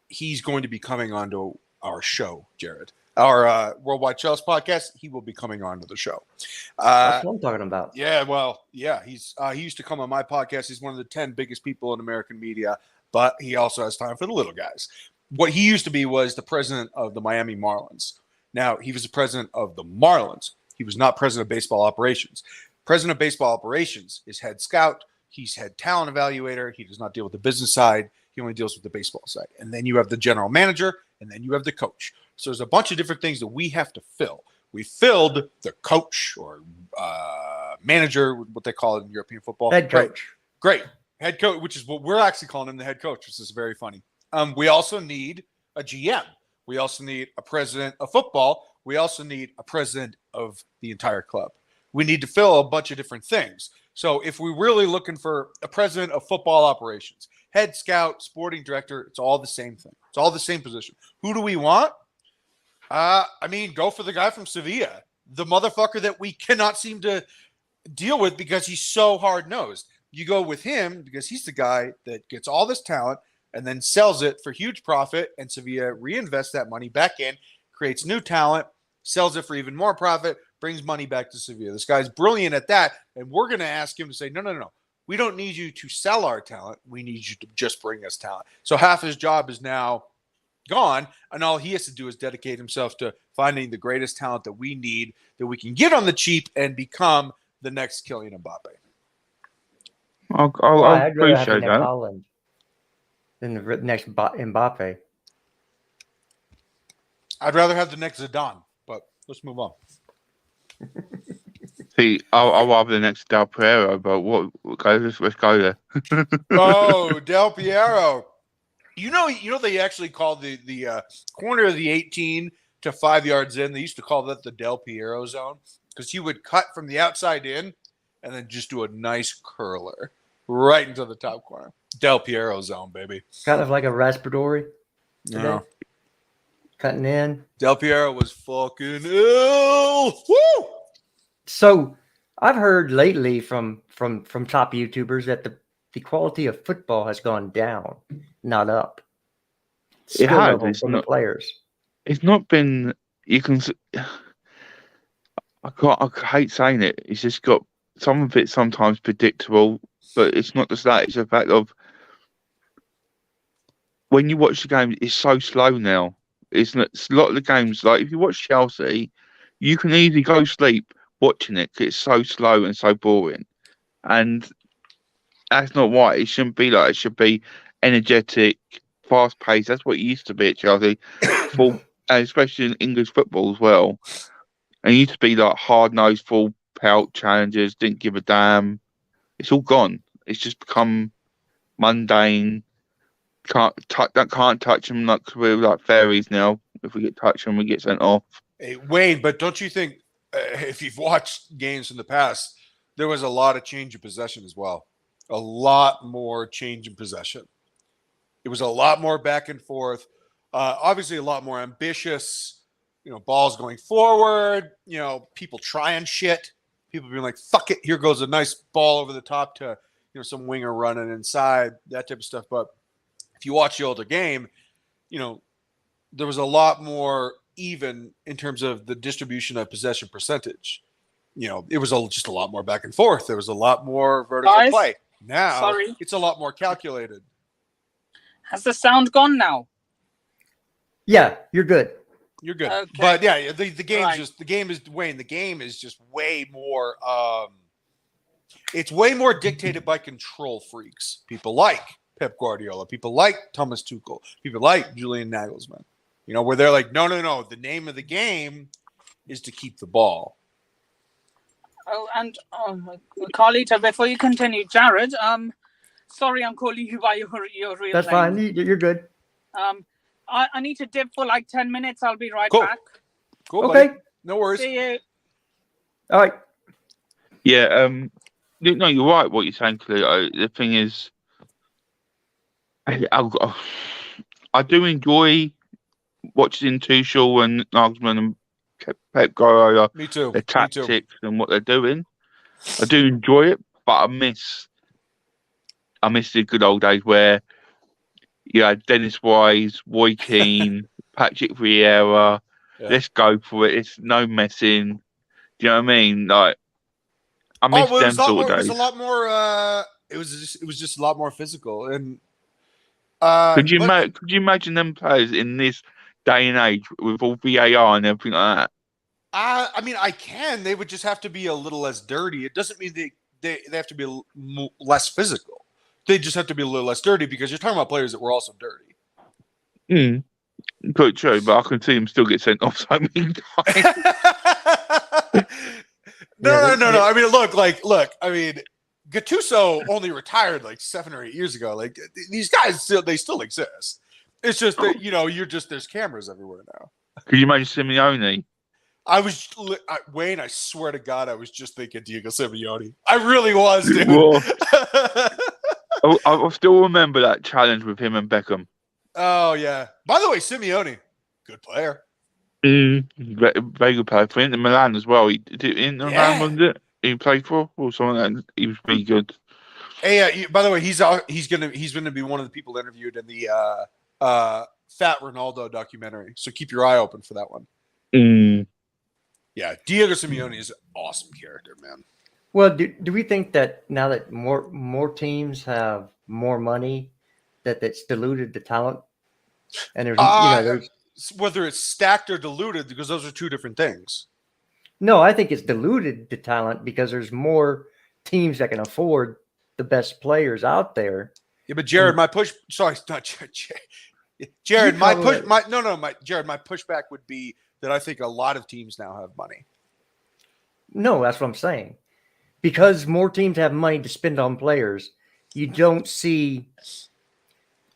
he's going to be coming onto our show, Jared. Our Worldwide Chelsea podcast, he will be coming on to the show.
That's what I'm talking about.
Yeah, well, yeah, he used to come on my podcast. He's one of the 10 biggest people in American media, but he also has time for the little guys. What he used to be was the president of the Miami Marlins. Now, he was the president of the Marlins. He was not president of baseball operations. President of baseball operations is head scout. He's head talent evaluator. He does not deal with the business side. He only deals with the baseball side. And then you have the general manager, and then you have the coach. So there's a bunch of different things that we have to fill. We filled the coach or manager, what they call it in European football.
Head coach.
Great. Head coach, which is what we're actually calling him, the head coach, which is very funny. We also need a GM. We also need a president of football. We also need a president of the entire club. We need to fill a bunch of different things. So if we're really looking for a president of football operations, head scout, sporting director, it's all the same thing. It's all the same position. Who do we want? Go for the guy from Sevilla, the motherfucker that we cannot seem to deal with because he's so hard-nosed. You go with him because he's the guy that gets all this talent and then sells it for huge profit, and Sevilla reinvests that money back in, creates new talent, sells it for even more profit, brings money back to Sevilla. This guy's brilliant at that, and we're going to ask him to say, no. We don't need you to sell our talent. We need you to just bring us talent. So half his job is now gone, and all he has to do is dedicate himself to finding the greatest talent that we need, that we can get on the cheap and become the next Kylian Mbappe.
I'll
I'd rather have the
appreciate
next
that.
Holland than the next Mbappe.
I'd rather have the next Zidane, but let's move on.
See, I'll rather the next Del Piero, but let's go there.
Oh, Del Piero. You know they actually called the corner of the 18 to 5 yards in. They used to call that the Del Piero zone because he would cut from the outside in and then just do a nice curler right into the top corner. Del Piero zone, baby.
Kind of like a respiratory.
No.
Cutting in.
Del Piero was fucking ill. Woo!
So I've heard lately from top YouTubers that the quality of football has gone down, not up.
It has.
Level
It's
from the
not-
players.
It's not been. You can. I hate saying it. It's just got some of it sometimes predictable, but it's not just that. It's a fact of when you watch the game, it's so slow now. It's not, a lot of the games, like if you watch Chelsea, you can easily go sleep watching it 'cause it's so slow and so boring. And that's not why it shouldn't be like. It should be energetic, fast paced. That's what it used to be at Chelsea, and especially in English football as well. And it used to be like hard nosed, full pelt challenges, didn't give a damn. It's all gone. It's just become mundane. Can't touch them like we're like fairies now. If we get touched them, we get sent off.
Hey, Wayne, but don't you think if you've watched games in the past, there was a lot of change in possession as well? A lot more change in possession. It was a lot more back and forth. Obviously, a lot more ambitious. Balls going forward. People trying shit. People being like, "Fuck it, here goes a nice ball over the top to some winger running inside." That type of stuff. But if you watch the older game, there was a lot more even in terms of the distribution of possession percentage. It was just a lot more back and forth. There was a lot more vertical play. Now it's a lot more calculated.
Has the sound gone now?
Yeah, you're good.
You're good.
Okay.
But yeah, the game's
Right.
just the game is just way more it's way more dictated by control freaks. People like Pep Guardiola, people like Thomas Tuchel, people like Julian Nagelsmann. Where they're like, no, the name of the game is to keep the ball.
Oh, and Carlito, before you continue, Jared, sorry I'm calling you by your real
That's
name.
fine. You're good.
I need to dip for like 10 minutes. I'll be right
Cool.
back.
Cool,
Okay.
buddy. No worries.
See you.
All right.
Yeah. No, you're right. What you're saying, Cleo. The thing is, I do enjoy watching Tuchel and Nagelsmann and Pep Guardiola,
Me too.
their
Me too.
tactics and what they're doing. I do enjoy it, but I miss the good old days where you had Dennis Wise, Roy Keane, Patrick Vieira.
Yeah.
Let's go for it. It's no messing. Do you know what I mean? Like, I miss them sort of
It
days.
was a lot more. It was just a lot more physical. And
Could you imagine them players in this day and age with all VAR and everything like that?
I can. They would just have to be a little less dirty. It doesn't mean they have to be less physical. They just have to be a little less dirty because you're talking about players that were also dirty.
Quite true, but I can see him still get sent off so many times.
No. I mean, look. I mean, Gattuso only retired like 7 or 8 years ago. Like these guys still exist. It's just that there's cameras everywhere now.
Could you imagine Simeone?
Wayne, I swear to God, I was just thinking Diego Simeone. I really was, dude.
I still remember that challenge with him and Beckham.
Oh, yeah. By the way, Simeone, good player.
Very good player for Inter Milan as well. Inter Milan, wasn't it? He played for or something. Like he was really good.
Hey, by the way, he's gonna be one of the people interviewed in the Fat Ronaldo documentary. So keep your eye open for that one. Yeah, Diego Simeone is an awesome character, man.
Well, do we think that now that more teams have more money, that's diluted the talent? And there's
whether it's stacked or diluted, because those are two different things.
No, I think it's diluted the talent because there's more teams that can afford the best players out there.
Yeah, but Jared, my pushback would be that I think a lot of teams now have money.
No, that's what I'm saying. Because more teams have money to spend on players, you don't see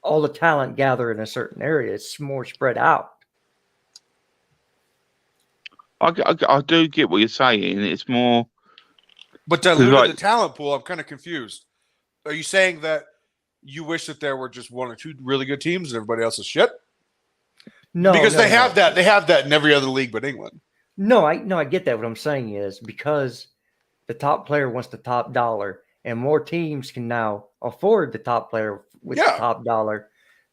all the talent gather in a certain area. It's more spread out.
I do get what you're saying. It's more...
But diluted the talent pool, I'm kind of confused. Are you saying that you wish that there were just one or two really good teams and everybody else is shit?
No,
because they have that. They have that in every other league but England.
I get that. What I'm saying is because the top player wants the top dollar, and more teams can now afford the top player with the top dollar.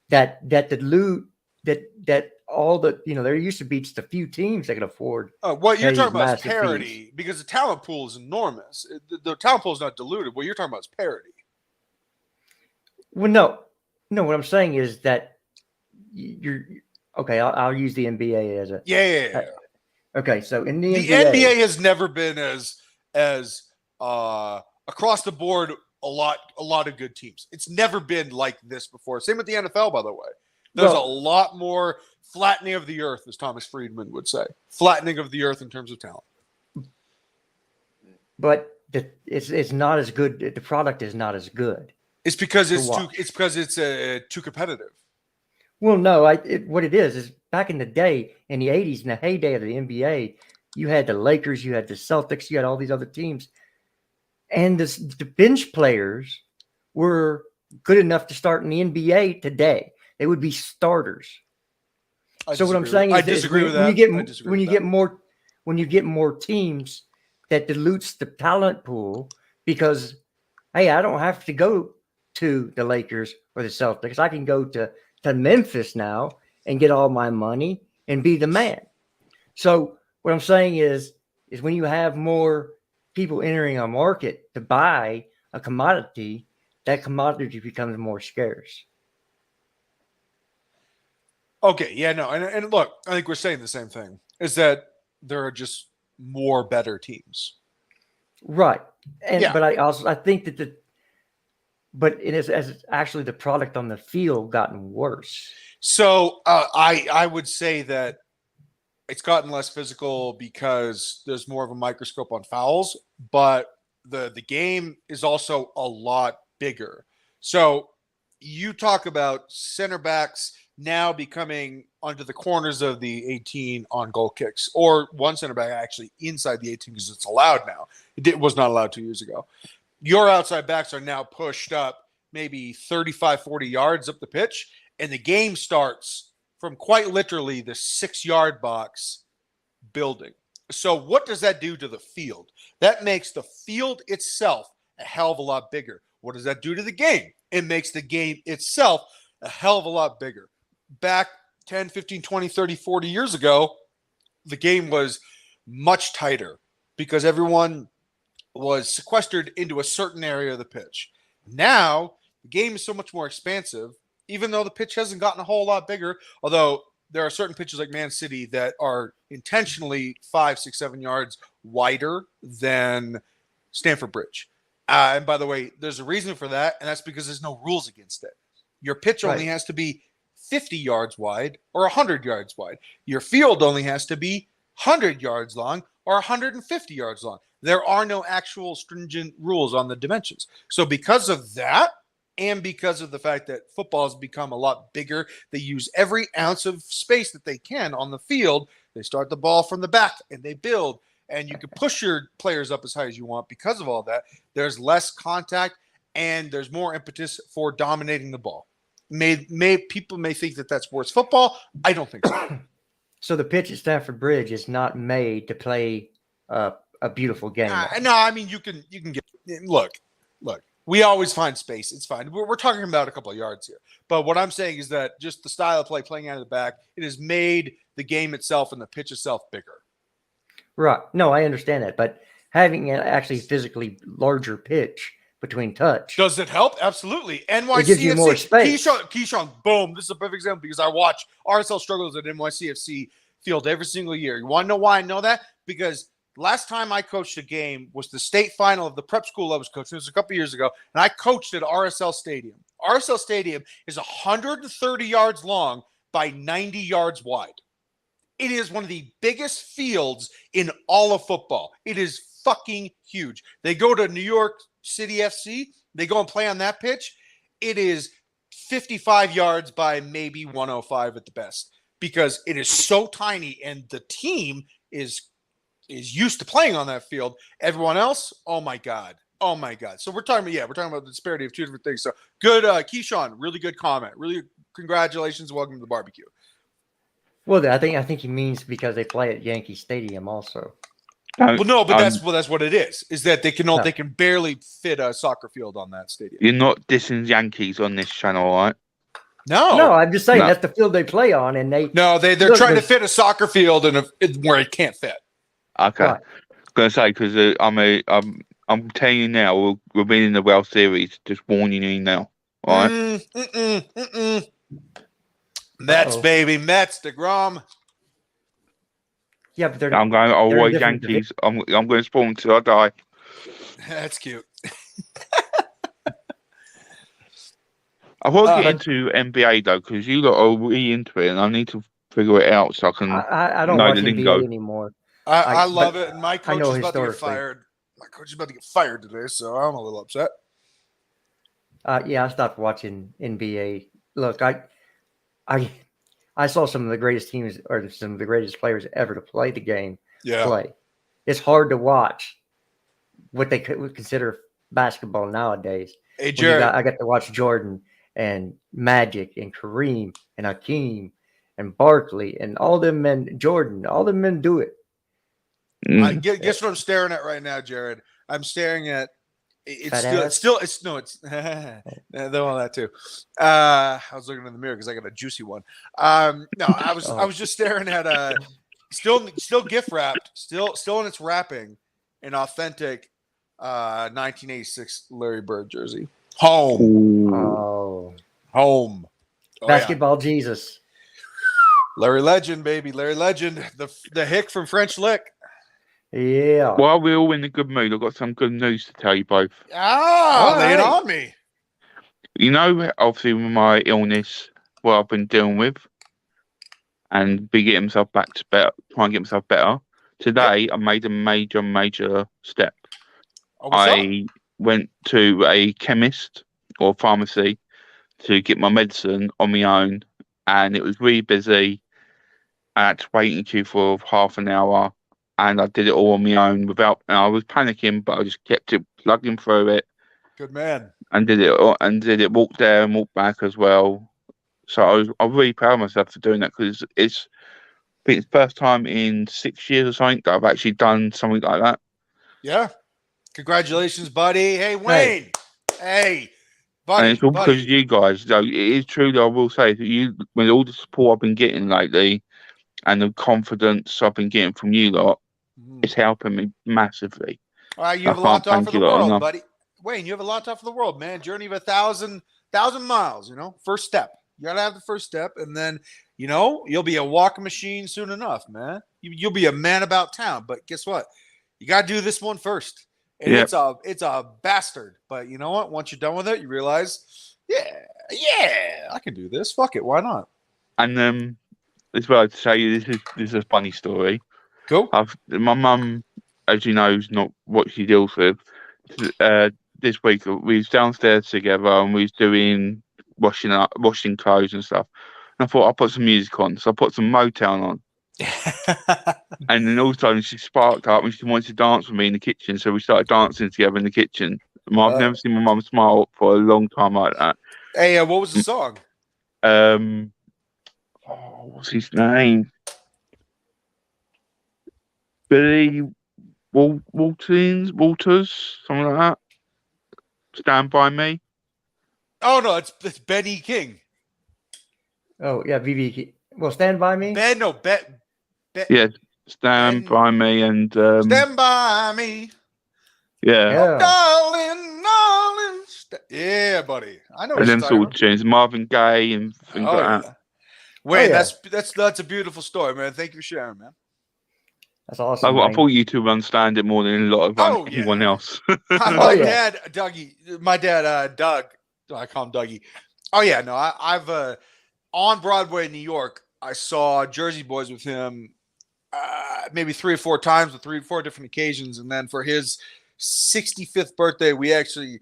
That dilute that all the there used to be just a few teams that could afford.
What you're talking about is parity, because the talent pool is enormous. The talent pool is not diluted. What you're talking about is parity.
Well, no. What I'm saying is that you're okay. I'll use the NBA as a okay. So in the
NBA has never been as across the board a lot of good teams. It's never been like this before. Same with the NFL, by the way. There's a lot more flattening of the earth, as Thomas Friedman would say. Flattening of the earth in terms of talent.
But it's not as good. The product is not as good.
It's because it's too competitive.
Well, no. What it is back in the day, in the 80s, in the heyday of the NBA, you had the Lakers, you had the Celtics, you had all these other teams. And the bench players were good enough to start in the NBA today. They would be starters. So what I'm saying is,
I disagree with that.
When you get more teams, that dilutes the talent pool because, hey, I don't have to go to the Lakers or the Celtics. I can go to Memphis now and get all my money and be the man. So what I'm saying is when you have more people entering a market to buy a commodity, that commodity becomes more scarce.
Okay, yeah, no, and look, I think we're saying the same thing, is that there are just more better teams.
Right. But I think that as actually the product on the field gotten worse.
So I would say that it's gotten less physical because there's more of a microscope on fouls, but the game is also a lot bigger. So you talk about center backs now becoming under the corners of the 18 on goal kicks, or one center back actually inside the 18 because it's allowed now. It was not allowed 2 years ago. Your outside backs are now pushed up maybe 35, 40 yards up the pitch, and the game starts from quite literally the 6-yard box building. So what does that do to the field? That makes the field itself a hell of a lot bigger. What does that do to the game? It makes the game itself a hell of a lot bigger. Back 10, 15, 20, 30, 40 years ago, the game was much tighter because everyone was sequestered into a certain area of the pitch. Now, the game is so much more expansive, even though the pitch hasn't gotten a whole lot bigger, although there are certain pitches like Man City that are intentionally 5, 6, 7 yards wider than Stamford Bridge. And by the way, there's a reason for that, and that's because there's no rules against it. Your pitch only has to be 50 yards wide or 100 yards wide. Your field only has to be 100 yards long or 150 yards long. There are no actual stringent rules on the dimensions. So because of that, and because of the fact that football has become a lot bigger, they use every ounce of space that they can on the field. They start the ball from the back and they build, and you can push your players up as high as you want. Because of all that, there's less contact and there's more impetus for dominating the ball. People may think that that's worse football. I don't think so.
So the pitch at Stamford Bridge is not made to play a beautiful game.
No, I mean you can get look. We always find space. It's fine. We're talking about a couple of yards here, but what I'm saying is that just the style of play, playing out of the back, it has made the game itself and the pitch itself bigger.
Right. No, I understand that, but having an actually physically larger pitch between touch.
Does it help? Absolutely. NYCFC.
It gives you more space.
Keyshawn, boom. This is a perfect example because I watch RSL struggles at NYCFC field every single year. You want to know why I know that? Because last time I coached a game was the state final of the prep school I was coaching. It was a couple years ago, and I coached at RSL Stadium. RSL Stadium is 130 yards long by 90 yards wide. It is one of the biggest fields in all of football. It is fucking huge. They go to New York City FC. They go and play on that pitch. It is 55 yards by maybe 105 at the best because it is so tiny and the team is used to playing on that field. Everyone else, oh my God. So we're talking about the disparity of two different things. So good, Keyshawn, really good comment. Really congratulations. Welcome to the barbecue.
Well, I think he means because they play at Yankee Stadium also.
Well, no, but that's what it is. Is that they can barely fit a soccer field on that stadium.
You're not dissing Yankees on this channel, right?
No, I'm just saying that's the field they play on, and they're
trying to fit a soccer field where it can't fit.
Okay,
right.
Gonna say because I'm telling you now, we'll be in the World Series. Just warning you now. All right.
Mets, baby, Mets, DeGrom.
Yeah, but
I'm going to avoid Yankees. I'm going to spawn until I die.
That's cute.
I want to get into NBA though, because you lot are really into it, and I need to figure it out so I can.
I don't
know
watch
the
NBA
lingo
anymore.
I love it. And my coach is about to get
historically.
fired. My coach is about to get fired today, so I'm a little upset.
Yeah, I stopped watching NBA. Look, I saw some of the greatest teams or some of the greatest players ever to play the game play. It's hard to watch what they would consider basketball nowadays.
Hey, Jared.
I got to watch Jordan and Magic and Kareem and Hakeem and Barkley and all them men, Jordan, all them men do it.
Guess what I'm staring at right now, Jared? I'm staring at it's no, that too. I was looking in the mirror because I got a juicy one. No, I was just staring at still gift wrapped, still in its wrapping, an authentic 1986 Larry Bird jersey. Home.
Basketball Jesus.
Larry Legend, baby. Larry Legend. The hick from French Lick.
Yeah.
While we're all in a good mood, I've got some good news to tell you both.
Lay it on me.
You know, obviously with my illness, what I've been dealing with, and be getting myself back to better, try and get myself better. Today, I made a major step. I went to a chemist or pharmacy to get my medicine on my own, and it was really busy. I had to wait in queue for half an hour, and I did it all on my own and I was panicking, but I just kept it plugging through it.
Good man.
And did it, walk there and walk back as well. So I'm really proud of myself for doing that because I think it's the first time in 6 years or something that I've actually done something like that.
Yeah. Congratulations, buddy. Hey, Wayne. Hey, buddy.
And it's all because of you guys. Though it is true that I will say that you, with all the support I've been getting lately and the confidence I've been getting from you lot, it's helping me massively.
All right, you have a lot to offer the world, buddy. Wayne, you have a lot to offer the world, man. Journey of 1,000 miles, first step. You got to have the first step, and then, you'll be a walking machine soon enough, man. You'll be a man about town, but guess what? You got to do this one first. And
Yep.
it's a bastard. But you know what? Once you're done with it, you realize, yeah, I can do this. Fuck it, why not?
And as well to tell you, this is a funny story.
Go.
My mum, as you know, is not what she deals with. This week we was downstairs together and we was doing washing clothes and stuff. And I thought I'll put some music on, so I put some Motown on. And then all of a sudden she sparked up and she wanted to dance with me in the kitchen, so we started dancing together in the kitchen. I've never seen my mum smile for a long time like that.
Hey, what was the song?
What's his name? Billy Walters, something like that. Stand By Me.
Oh no, it's Benny King.
Oh yeah, BBQ. Well, Stand By Me.
Yeah, Stand By Me and
Stand By Me.
Yeah.
Darling. Yeah, buddy. I know.
And then sort of tunes, Marvin Gaye and things like that.
Wait, that's a beautiful story, man. Thank you for sharing, man.
That's awesome.
I thought you two would understand it more than a lot of anyone else.
My dad, Doug. I call him Dougie. Oh yeah, no, I've on Broadway in New York. I saw Jersey Boys with him maybe 3 or 4 times with 3 or 4 different occasions, and then for his 65th birthday, we actually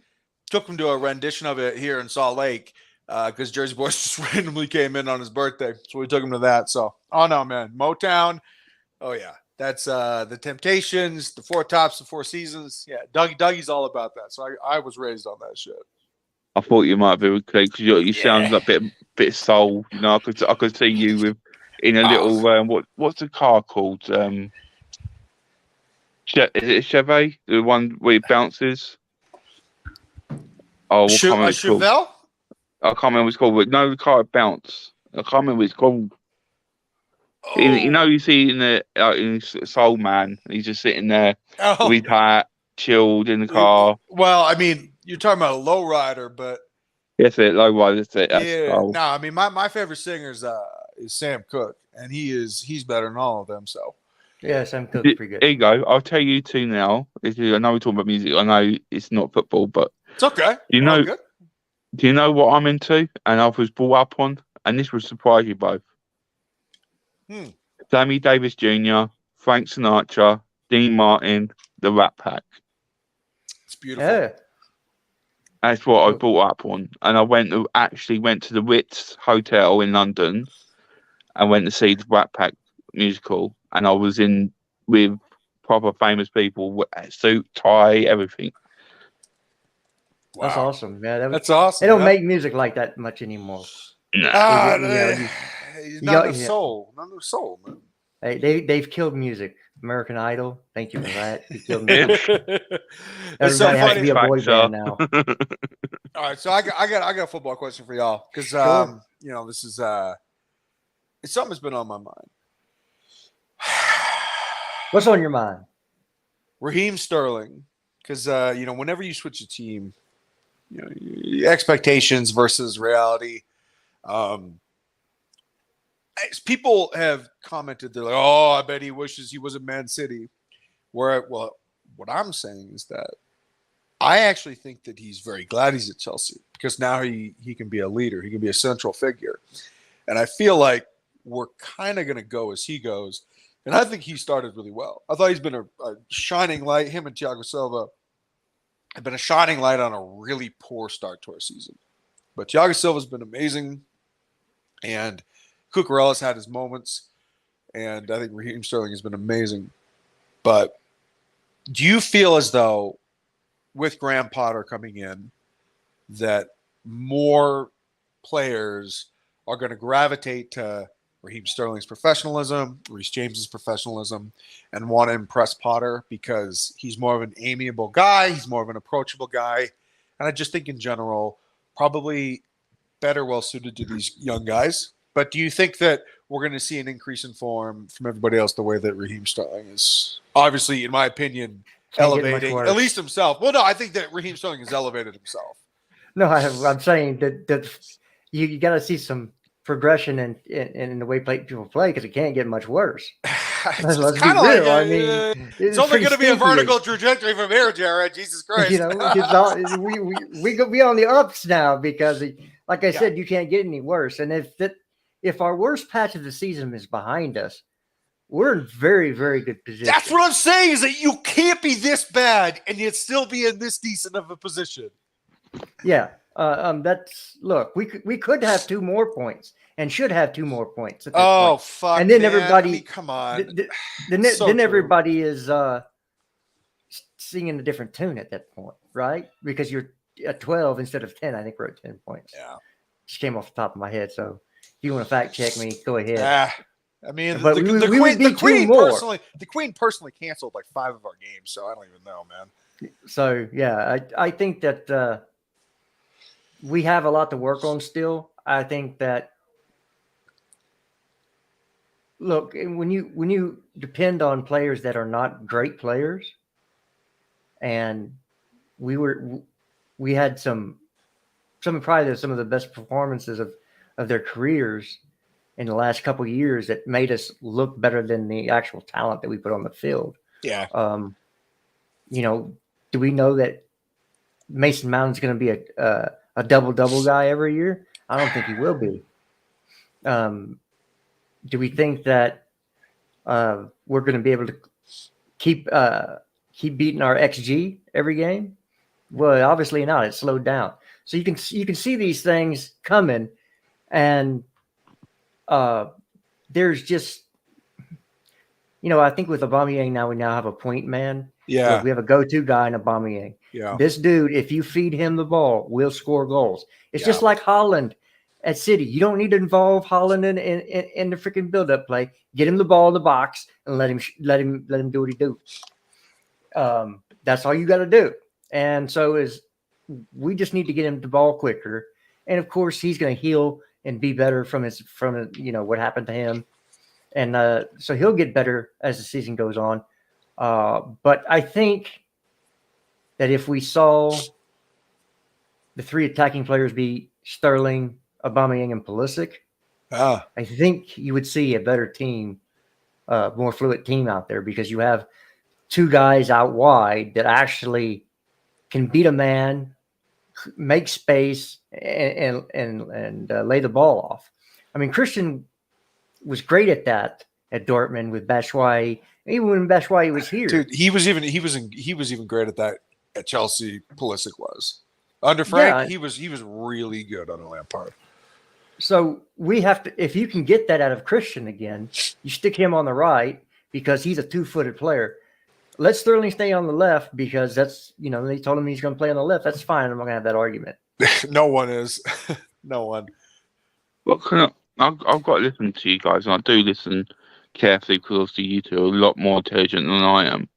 took him to a rendition of it here in Salt Lake because Jersey Boys just randomly came in on his birthday, so we took him to that. So, oh no, man, Motown. Oh yeah. That's the Temptations, the Four Tops, the Four Seasons. Yeah, Dougie's all about that. So I was raised on that shit.
I thought you might be because you sound like a bit soul. You know, I could see you in a little what's the car called? Is it a Chevy? The one where it bounces. Oh, what
Chevelle?
I can't remember what it's called. But no, the car bounce. I can't remember what it's called. Oh. You know, you see in Soul Man, he's just sitting there with his hat, chilled in the car.
Well, I mean, you're talking about a lowrider, but
yes, lowrider. That's it.
No, I mean, my favorite singer is Sam Cooke, and he's better than all of them. So
yeah, Sam Cooke's pretty good.
There you go. I'll tell you two now. I know we're talking about music. I know it's not football, but
it's okay.
Do you know what I'm into? And I was brought up on, and this will surprise you both. Sammy Davis Jr., Frank Sinatra, Dean Martin, the Rat Pack.
It's beautiful.
Yeah.
That's what I brought up on. And I went to the Ritz Hotel in London and went to see the Rat Pack musical. And I was in with proper famous people, suit, tie, everything.
Wow. That's awesome. Yeah,
that's awesome.
They don't make music like that much anymore.
No.
Not enough soul, man.
Hey, they've killed music. American Idol. Thank you for that. You killed music. Everybody has to be a boy band now.
All right, so I got a football question for y'all because you know this is it's something that's been on my mind.
What's on your mind?
Raheem Sterling, because you know whenever you switch a team, you know expectations versus reality. People have commented, they're like, "Oh, I bet he wishes he was at Man City." What I'm saying is that I actually think that he's very glad he's at Chelsea because now he can be a leader, he can be a central figure, and I feel like we're kind of going to go as he goes. And I think he started really well. I thought he's been a shining light. Him and Thiago Silva have been a shining light on a really poor start to our season, but Thiago Silva's been amazing, and Cucurella's had his moments, and I think Raheem Sterling has been amazing. But do you feel as though, with Graham Potter coming in, that more players are going to gravitate to Raheem Sterling's professionalism, Reece James's professionalism, and want to impress Potter because he's more of an amiable guy, he's more of an approachable guy, and I just think in general, probably better well suited to these young guys. But do you think that we're going to see an increase in form from everybody else the way that Raheem Sterling is, obviously, in my opinion, elevating, at least himself? Well, no, I think that Raheem Sterling has elevated himself.
No, I'm saying that you got to see some progression in the way people play because it can't get much worse.
it's
Let's be
kind of like
real. I mean,
it's only going to be a vertical trajectory from here, Jared. Jesus Christ.
You know, it's all, we could be on the ups now because, like I said, you can't get any worse. And if our worst patch of the season is behind us, we're in very, very good position.
That's what I'm saying, is that you can't be this bad and yet still be in this decent of a position.
Yeah. Look, we could have 2 more points and should have 2 more points. At this point.
Fuck.
And then
man.
everybody,
I mean, come on.
then everybody is singing a different tune at that point, right? Because you're at 12 instead of 10. I think we're at 10 points.
Yeah.
Just came off the top of my head. So if you want to fact check me, go ahead.
I mean,
But
the Queen personally canceled like 5 of our games, so I don't even know, man.
So yeah, I think that we have a lot to work on still. I think that, look, when you depend on players that are not great players, and we had some of the best performances of their careers in the last couple of years that made us look better than the actual talent that we put on the field.
Yeah.
You know, do we know that Mason Mount's going to be a double guy every year? I don't think he will be. Do we think that we're going to be able to keep beating our XG every game? Well, obviously not. It slowed down. So you can see these things coming, and there's just, I think with Aubameyang now, we now have a point man.
Yeah.
So we have a go-to guy in Aubameyang.
Yeah.
This dude, if you feed him the ball, will score goals. It's just like Holland at City. You don't need to involve Holland in the freaking build-up play. Get him the ball in the box and let him do what he do. That's all you got to do. And so we just need to get him the ball quicker. And of course, he's going to heal and be better from what happened to him. And so he'll get better as the season goes on. But I think that if we saw the 3 attacking players be Sterling, Aubameyang, and Pulisic, I think you would see a better team, more fluid team out there, because you have 2 guys out wide that actually can beat a man, make space, and lay the ball off. I mean, Christian was great at that at Dortmund with Batshuayi. Even when Batshuayi was here,
Dude, he was even great at that at Chelsea. Pulisic was under Frank. He was really good under Lampard.
So we have to, if you can get that out of Christian again, you stick him on the right because he's a 2-footed player. Let Sterling stay on the left because that's, they told him he's going to play on the left. That's fine. I'm not going to have that argument.
No one is. No one.
Well, I've got to listen to you guys, and I do listen carefully because obviously you two are a lot more intelligent than I am.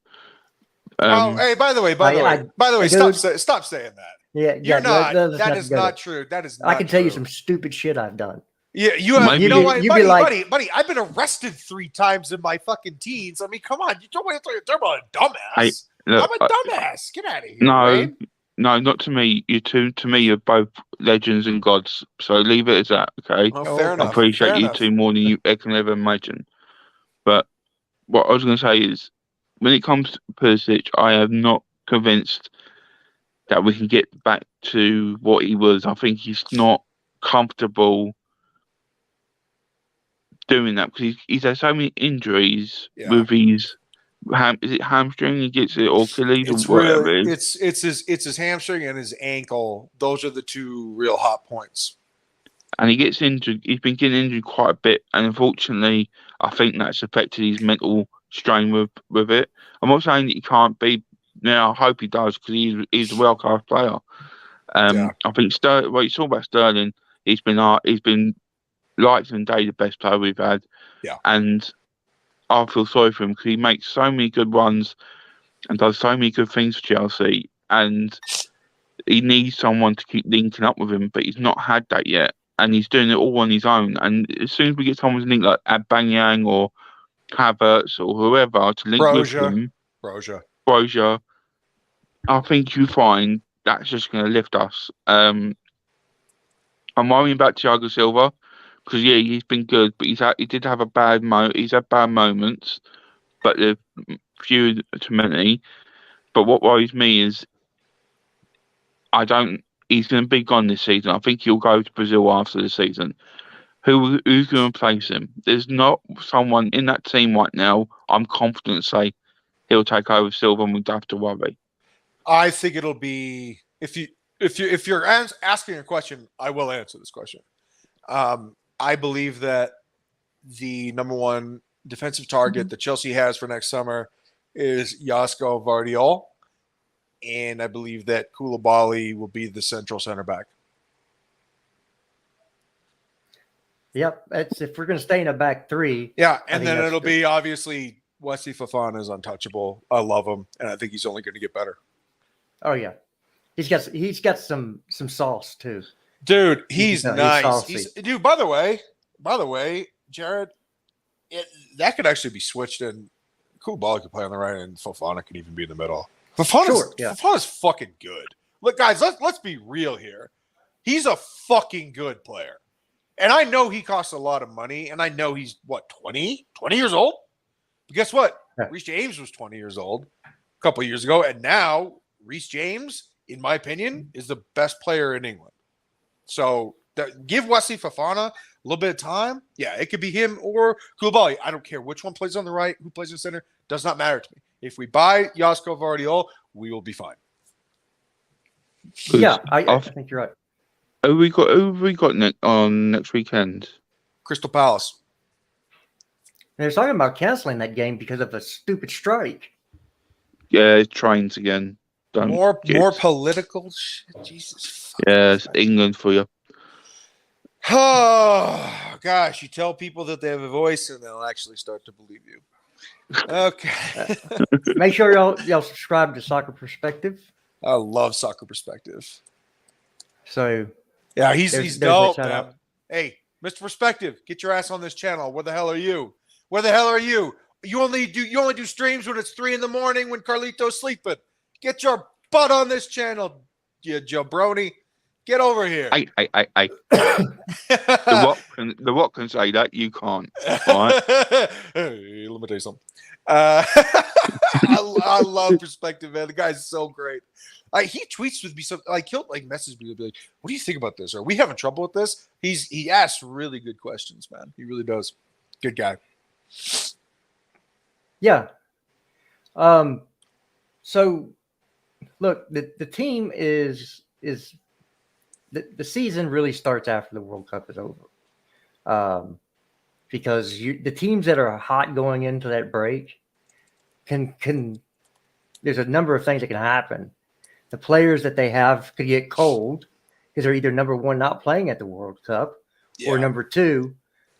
Hey, by the way, stop saying that.
Yeah,
you're not. That is not true. That is not
I can tell you
true.
some stupid shit I've done.
Yeah, you have. You know what,
you'd be like,
buddy? I've been arrested 3 times in my fucking teens. I mean, come on. You don't want to talk about a dumbass.
Look,
I'm a dumbass. Get out of here.
No,
Wayne.
no, not to me. You two, to me, you're both legends and gods. So leave it as that, okay?
Oh, fair enough.
I appreciate
fair
you
enough.
two more than you can ever imagine. But what I was going to say is, when it comes to Pulisic, I am not convinced that we can get back to what he was. I think he's not comfortable doing that because he's had so many injuries with his is it hamstring he gets it, or Achilles,
It's
or whatever.
really, it's his hamstring and his ankle. Those are the 2 real hot points.
And he gets injured. He's been getting injured quite a bit, and unfortunately, I think that's affected his mental strain with it. I'm not saying that he can't be. Now, I hope he does because he's a world-class player. I think Sterling. Well, you talk about Sterling. He's been light and day the best player we've had.
Yeah.
And I feel sorry for him because he makes so many good runs and does so many good things for Chelsea. And he needs someone to keep linking up with him, but he's not had that yet. And he's doing it all on his own. And as soon as we get someone to link like Aubameyang or Havertz or whoever to link with him, Brozier, I think you find that's just going to lift us. I'm worrying about Thiago Silva Because he's been good, but he did have he's had bad moments, but they're few too many. But what worries me is he's going to be gone this season. I think he'll go to Brazil after the season. Who's going to replace him? There's not someone in that team right now. I'm confident to say he'll take over Silva and we don't have to worry.
I think it'll be if you're asking a question, I will answer this question. I believe that the number one defensive target that Chelsea has for next summer is Josko Vardiol, and I believe that Koulibaly will be the central center back.
Yep, that's if we're going to stay in a back three.
Yeah,
I
and
think
then
that's
it'll
good.
be obviously Wesley Fofana is untouchable. I love him, and I think he's only going to get better.
Oh yeah, he's got some sauce too.
Dude, he's nice.
Saucy.
Dude, by the way, Jared, that could actually be switched in. Koulibaly could play on the right, and Fofana could even be in the middle. Fofana's fucking good. Look, guys, let's be real here. He's a fucking good player. And I know he costs a lot of money, and I know he's, 20 years old? But guess what?
Yeah.
Reece James was 20 years old a couple of years ago, and now Reece James, in my opinion, is the best player in England. So give Wesley Fofana a little bit of time. Yeah, it could be him or Koulibaly. I don't care which one plays on the right, who plays in the center. Does not matter to me. If we buy Josko Vardiol, we will be fine.
Yeah, I think you're right.
Who have we got next weekend?
Crystal Palace.
They're talking about canceling that game because of a stupid strike.
Yeah, trains again.
More political shit. Jesus.
Yeah, it's England for you.
Oh, gosh. You tell people that they have a voice and they'll actually start to believe you. Okay.
Make sure y'all subscribe to Soccer Perspective.
I love Soccer Perspective.
So
yeah, he's
there's
dope,
a shout
man.
out.
Hey, Mr. Perspective, get your ass on this channel. Where the hell are you? Where the hell are you? You only do streams when it's 3 a.m. when Carlito's sleeping. Get your butt on this channel, you jabroni. Get over here.
Hey. The Rock can say that. You can't. All right?
Hey, let me tell you something. I love Perspective, man. The guy's so great. He tweets with me something he'll message me and be like, "What do you think about this? Are we having trouble with this?" He asks really good questions, man. He really does. Good guy.
Yeah. So look, the team is the season really starts after the World Cup is over. Because the teams that are hot going into that break can there's a number of things that can happen. The players that they have could get cold because they're either number one, not playing at the World Cup, or number two,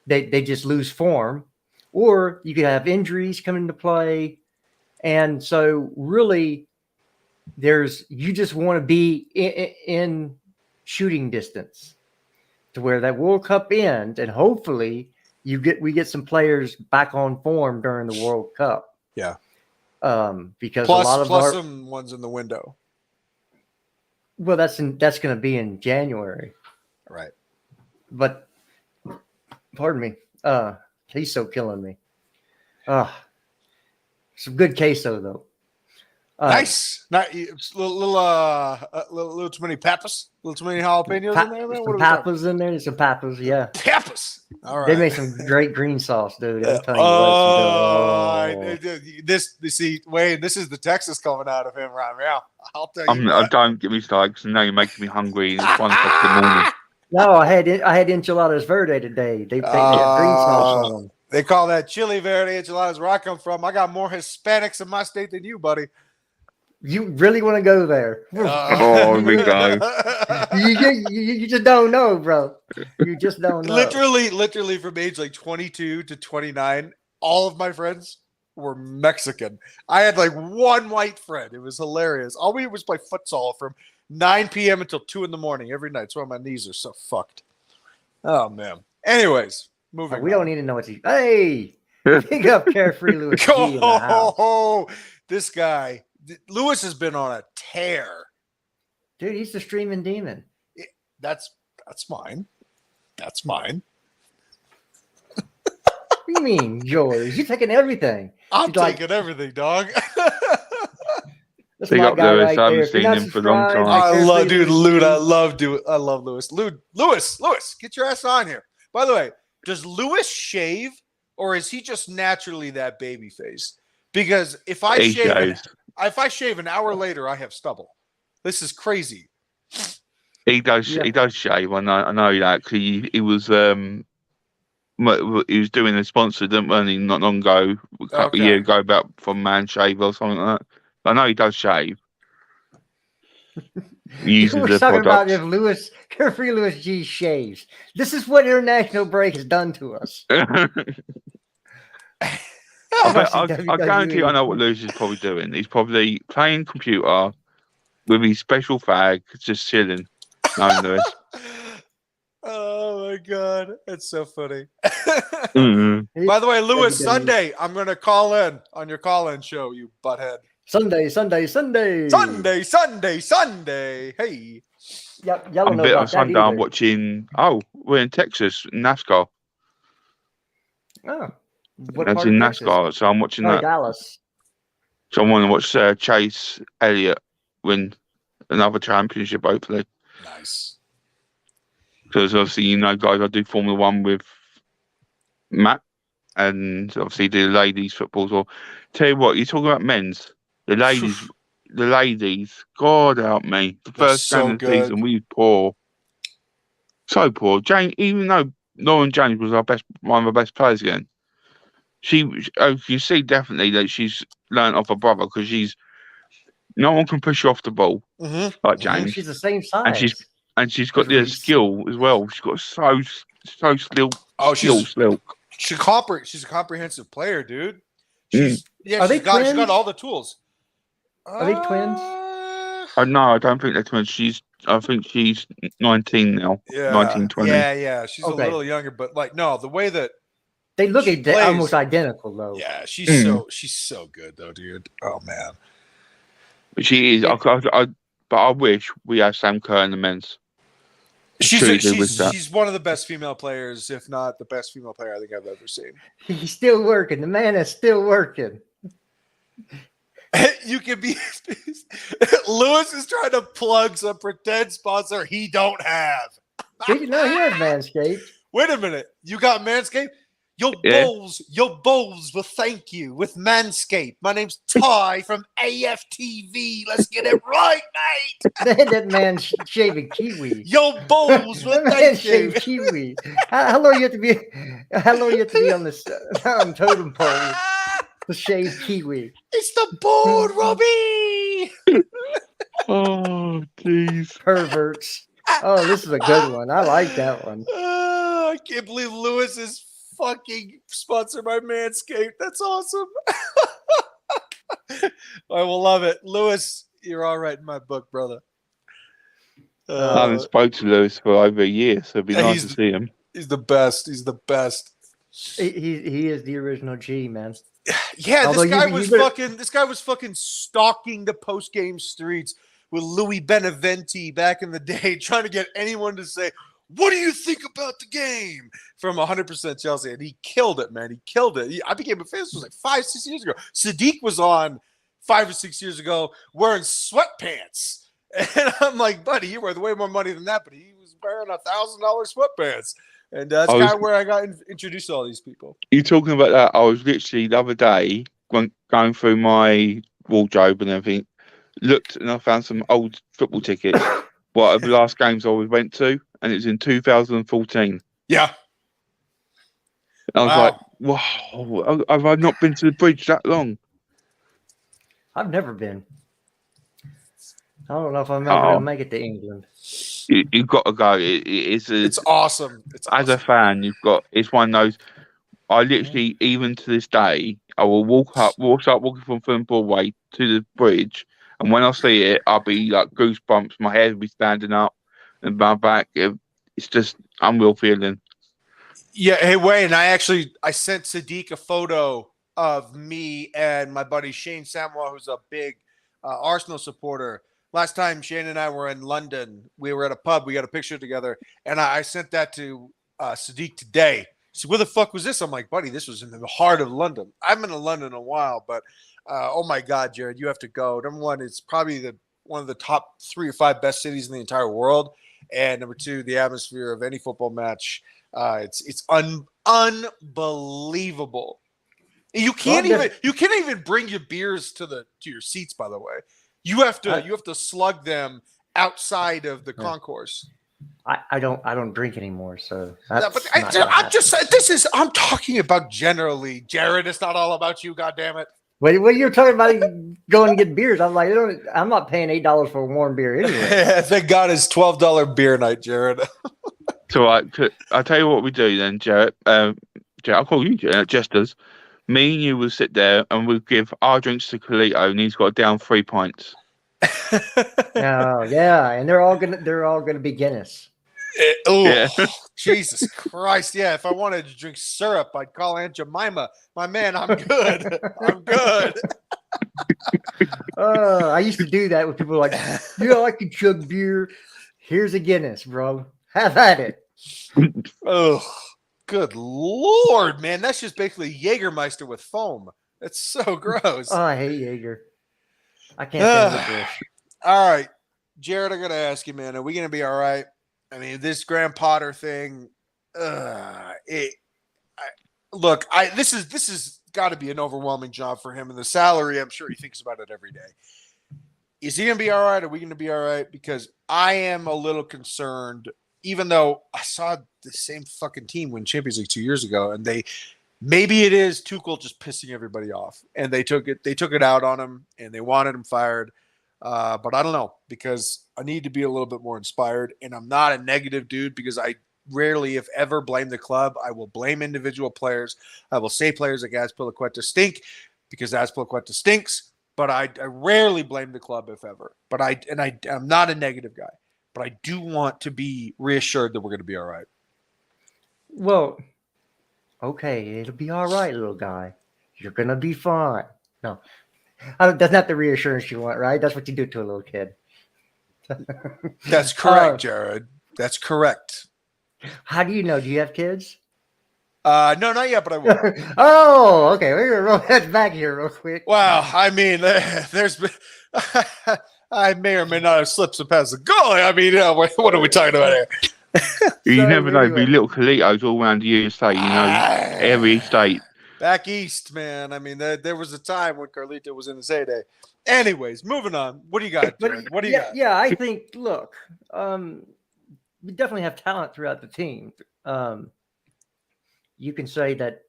they just lose form, or you could have injuries come into play. And so really you just want to be in shooting distance to where that World Cup ends, and hopefully we get some players back on form during the World Cup.
Yeah.
Because
plus,
a lot of
plus some ones in the window.
Well, that's going to be in January,
right?
But pardon me, he's so killing me. Some good queso though.
Nice. Not a little too many peppers, a little too many jalapenos in there, man.
Some papas in there. Some papas, yeah.
Peppers. All right.
They made some great green sauce, dude. I'm telling you what.
Wayne, this is the Texas coming out of him right now. I'll tell you.
Don't get me started because now you're making me hungry. It's 1:00 in the morning.
No, I had enchiladas verde today. They had green sauce on them.
They call that chili verde enchiladas where I come from. I got more Hispanics in my state than you, buddy.
You really want to go there?
Oh, we go.
You just don't know, bro. You just don't know.
Literally from age 22 to 29, all of my friends were Mexican. I had one white friend. It was hilarious. All we did was play futsal from 9 p.m. until 2 in the morning every night. That's why my knees are so fucked. Oh, man. Anyways, moving on.
We don't need to know what you... Hey! Pick up Carefree Lewis G in the house.
Oh, this guy... Lewis has been on a tear.
Dude, he's the streaming demon.
That's mine. That's mine.
do you mean yours? You're taking everything.
I'm
He's like,
taking everything, dog.
that's
Big
my
up
guy
Lewis.
right
I haven't
there. If you're
seen
not
him for a long
subscribed,
time.
I
make sure
love,
to
dude,
leave
Lude. I
G.
love Lewis. Lewis, get your ass on here. By the way, does Lewis shave, or is he just naturally that baby face? Because if I
He
shave
shaves.
an hour later, I have stubble. This is crazy.
He does.
Yeah.
He does shave. I know that. 'Cause he was he was doing a sponsor, didn't he? Not long ago, a couple of years ago, about from Man Shave or something like that. But I know he does shave. He uses
We're
the
talking about
products.
if Carefree Lewis G shaves. This is what international break has done to us.
I guarantee I know what Lewis is probably doing. He's probably playing computer with his special fag, just chilling. Knowing Lewis.
Oh my god, that's so funny.
Mm-hmm.
By the way, Lewis,
WWE.
Sunday, I'm gonna call in on your call-in show, you butthead.
Sunday.
Sunday. Hey.
Yep, y'all don't
I'm
know
a bit on
about that
Sunday. I'm
either.
watching. Oh, we're in Texas, NASCAR.
Oh, what
That's
part
in
of Texas?
NASCAR, so I'm watching
Oh,
that.
Dallas.
So I want to watch Chase Elliott win another championship, hopefully.
Nice.
Because obviously, guys, I do Formula One with Matt, and obviously do ladies football. So, tell you what, you're talking about men's. The ladies, God help me. The
They're
first
so
game of the
good.
season, we were poor. So poor. Jane, even though Lauren James was one of our best players again, you see definitely that she's learned off her brother because no one can push her off the ball like James,
She's the same
and
size.
she's got
as
the
Reese.
skill as well. She's got so skill.
She's a comprehensive player, dude. She's
Are they
she's got
twins?
all the tools.
Are they twins?
No, I don't think they're twins. I think she's 19 now.
Yeah,
19, 20.
yeah. She's a
Okay.
little younger, but no, the way that
They look
she plays-
almost identical, though.
yeah, she's so good though, dude. Oh man,
But she is.
Yeah.
But I wish we had Sam Kerr in the men's.
she's one of the best female players, if not the best female player I think I've ever seen.
He's still working. The man is still working.
You can be Lewis is trying to plug some pretend sponsor he don't have.
He has Manscaped.
Wait a minute, you got Manscaped? Your balls will thank you with Manscaped. My name's Ty from AFTV. Let's get it right, mate.
That man shaving kiwi.
Your balls will
That man
thank you.
shaved kiwi. How long you have to be? How long you have to be on this totem pole to shave kiwi?
It's the board, Robbie.
Oh, jeez.
Perverts. Oh, this is a good one. I like that one.
I can't believe Lewis is fucking sponsored by Manscaped. That's awesome. I will love it. Lewis, you're all right in my book, brother.
I haven't spoke to Lewis for over a year, so it'd be nice to see him.
He's the best. He's the best.
He is the original G, man.
Yeah,
Although
this guy was fucking stalking the post-game streets with Louis Beneventi back in the day, trying to get anyone to say, "What do you think about the game?" from 100% Chelsea, and he killed it, man. He killed it. I became a fan. This was like 5-6 years ago. Sadiq was on 5 or 6 years ago wearing sweatpants, and I'm like, buddy, you're worth way more money than that. But he was wearing $1,000 sweatpants, and that's kind of where I got introduced to all these people.
You talking about that? I was literally the other day going through my wardrobe and everything, looked and I found some old football tickets. What the last games I went to, and it was in 2014.
Yeah.
And I was like, wow, have I not been to the bridge that long?
I've never been. I don't know if I'm ever going to make it to England.
You've got to go. It's
awesome.
As a fan, it's one of those. I literally, even to this day, I will start walking from Fulham Broadway to the bridge, and when I see it, I'll be like goosebumps. My hair will be standing up, and my back. It's just unreal feeling.
Yeah. Hey, Wayne, I sent Sadiq a photo of me and my buddy Shane Samuel, who's a big Arsenal supporter. Last time Shane and I were in London, we were at a pub. We got a picture together, and I sent that to Sadiq today. So where the fuck was this? I'm like, buddy, this was in the heart of London. I've been to London a while, but oh my God, Jared, you have to go. Number one, it's probably one of the top 3 or 5 best cities in the entire world. And number 2, the atmosphere of any football match. It's unbelievable. You can't even bring your beers to your seats, by the way. You have to slug them outside of the concourse.
I don't drink anymore, so
I'm talking about generally, Jared. It's not all about you, goddammit.
When you're talking about going and get beers, I'm like, I'm not paying $8 for a warm beer anyway.
Thank God it's $12 beer night, Jared.
So I'll tell you what we do then, Jared. Jared, I'll call you Jesters. Me and you will sit there and we'll give our drinks to Carlito, and he's got down 3 pints.
Oh yeah, and they're all gonna be Guinness.
Yeah. Jesus Christ! Yeah, if I wanted to drink syrup, I'd call Aunt Jemima. My man, I'm good. I'm good.
I used to do that with people like, I like to chug beer. Here's a Guinness, bro. Have at it.
Oh, good Lord, man! That's just basically Jägermeister with foam. That's so gross.
Oh, I hate Jaeger. I can't stand the dish.
All right, Jared, I gotta ask you, man, are we gonna be all right? I mean, this Graham Potter thing. This is got to be an overwhelming job for him, and the salary. I'm sure he thinks about it every day. Is he gonna be all right? Are we gonna be all right? Because I am a little concerned. Even though I saw the same fucking team win Champions League 2 years ago, and maybe it is Tuchel just pissing everybody off, and they took it out on him, and they wanted him fired. But I don't know, because I need to be a little bit more inspired, and I'm not a negative dude because I rarely, if ever, blame the club. I will blame individual players. I will say players like Azpilicueta stink because Azpilicueta stinks, but I rarely blame the club, if ever. But I'm not a negative guy, but I do want to be reassured that we're going to be all right.
Well, okay, it'll be all right, little guy. You're going to be fine. No. That's not the reassurance you want, right? That's what you do to a little kid.
That's correct, Jared. That's correct.
How do you know? Do you have kids?
No, not yet, but I will.
Oh, okay. We're going to roll that back here real quick.
Wow. I mean, there's been... I may or may not have slipped some past the goalie. I mean, what are we talking about here?
You never know. Be little Carlitos all around the USA, every state.
Back east, man. I mean, there was a time when Carlito was in his heyday. Anyways, moving on. What do you got, Jared? What do you got?
Yeah, I think, look, we definitely have talent throughout the team. You can say that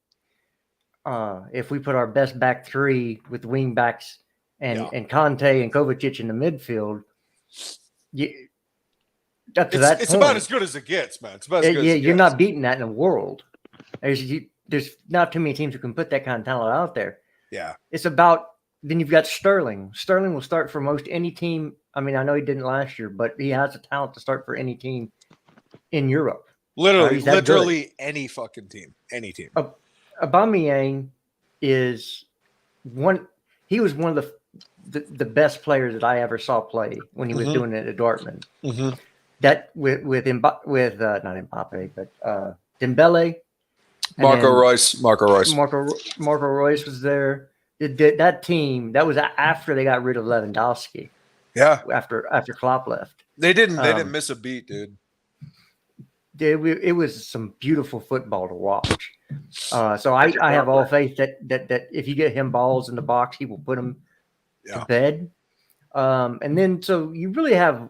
if we put our best back 3 with wing backs and Conte and Kovacic in the midfield,
it's about as good as it gets, man. It's about as good as it gets.
You're not beating that in the world. There's not too many teams who can put that kind of talent out there.
Yeah.
It's about, then you've got Sterling. Sterling will start for most any team. I mean, I know he didn't last year, but he has the talent to start for any team in Europe.
Literally any fucking team. Any team.
Aubameyang is he was one of the best players that I ever saw play when he was doing it at Dortmund.
Mm-hmm.
That with not Mbappe, but Dembele.
Marco Reus
was there. That team, that was after they got rid of Lewandowski.
Yeah.
After Klopp left.
They didn't miss a beat, dude.
It was some beautiful football to watch. So I have all faith that if you get him balls in the box, he will put them to bed. And then so you really have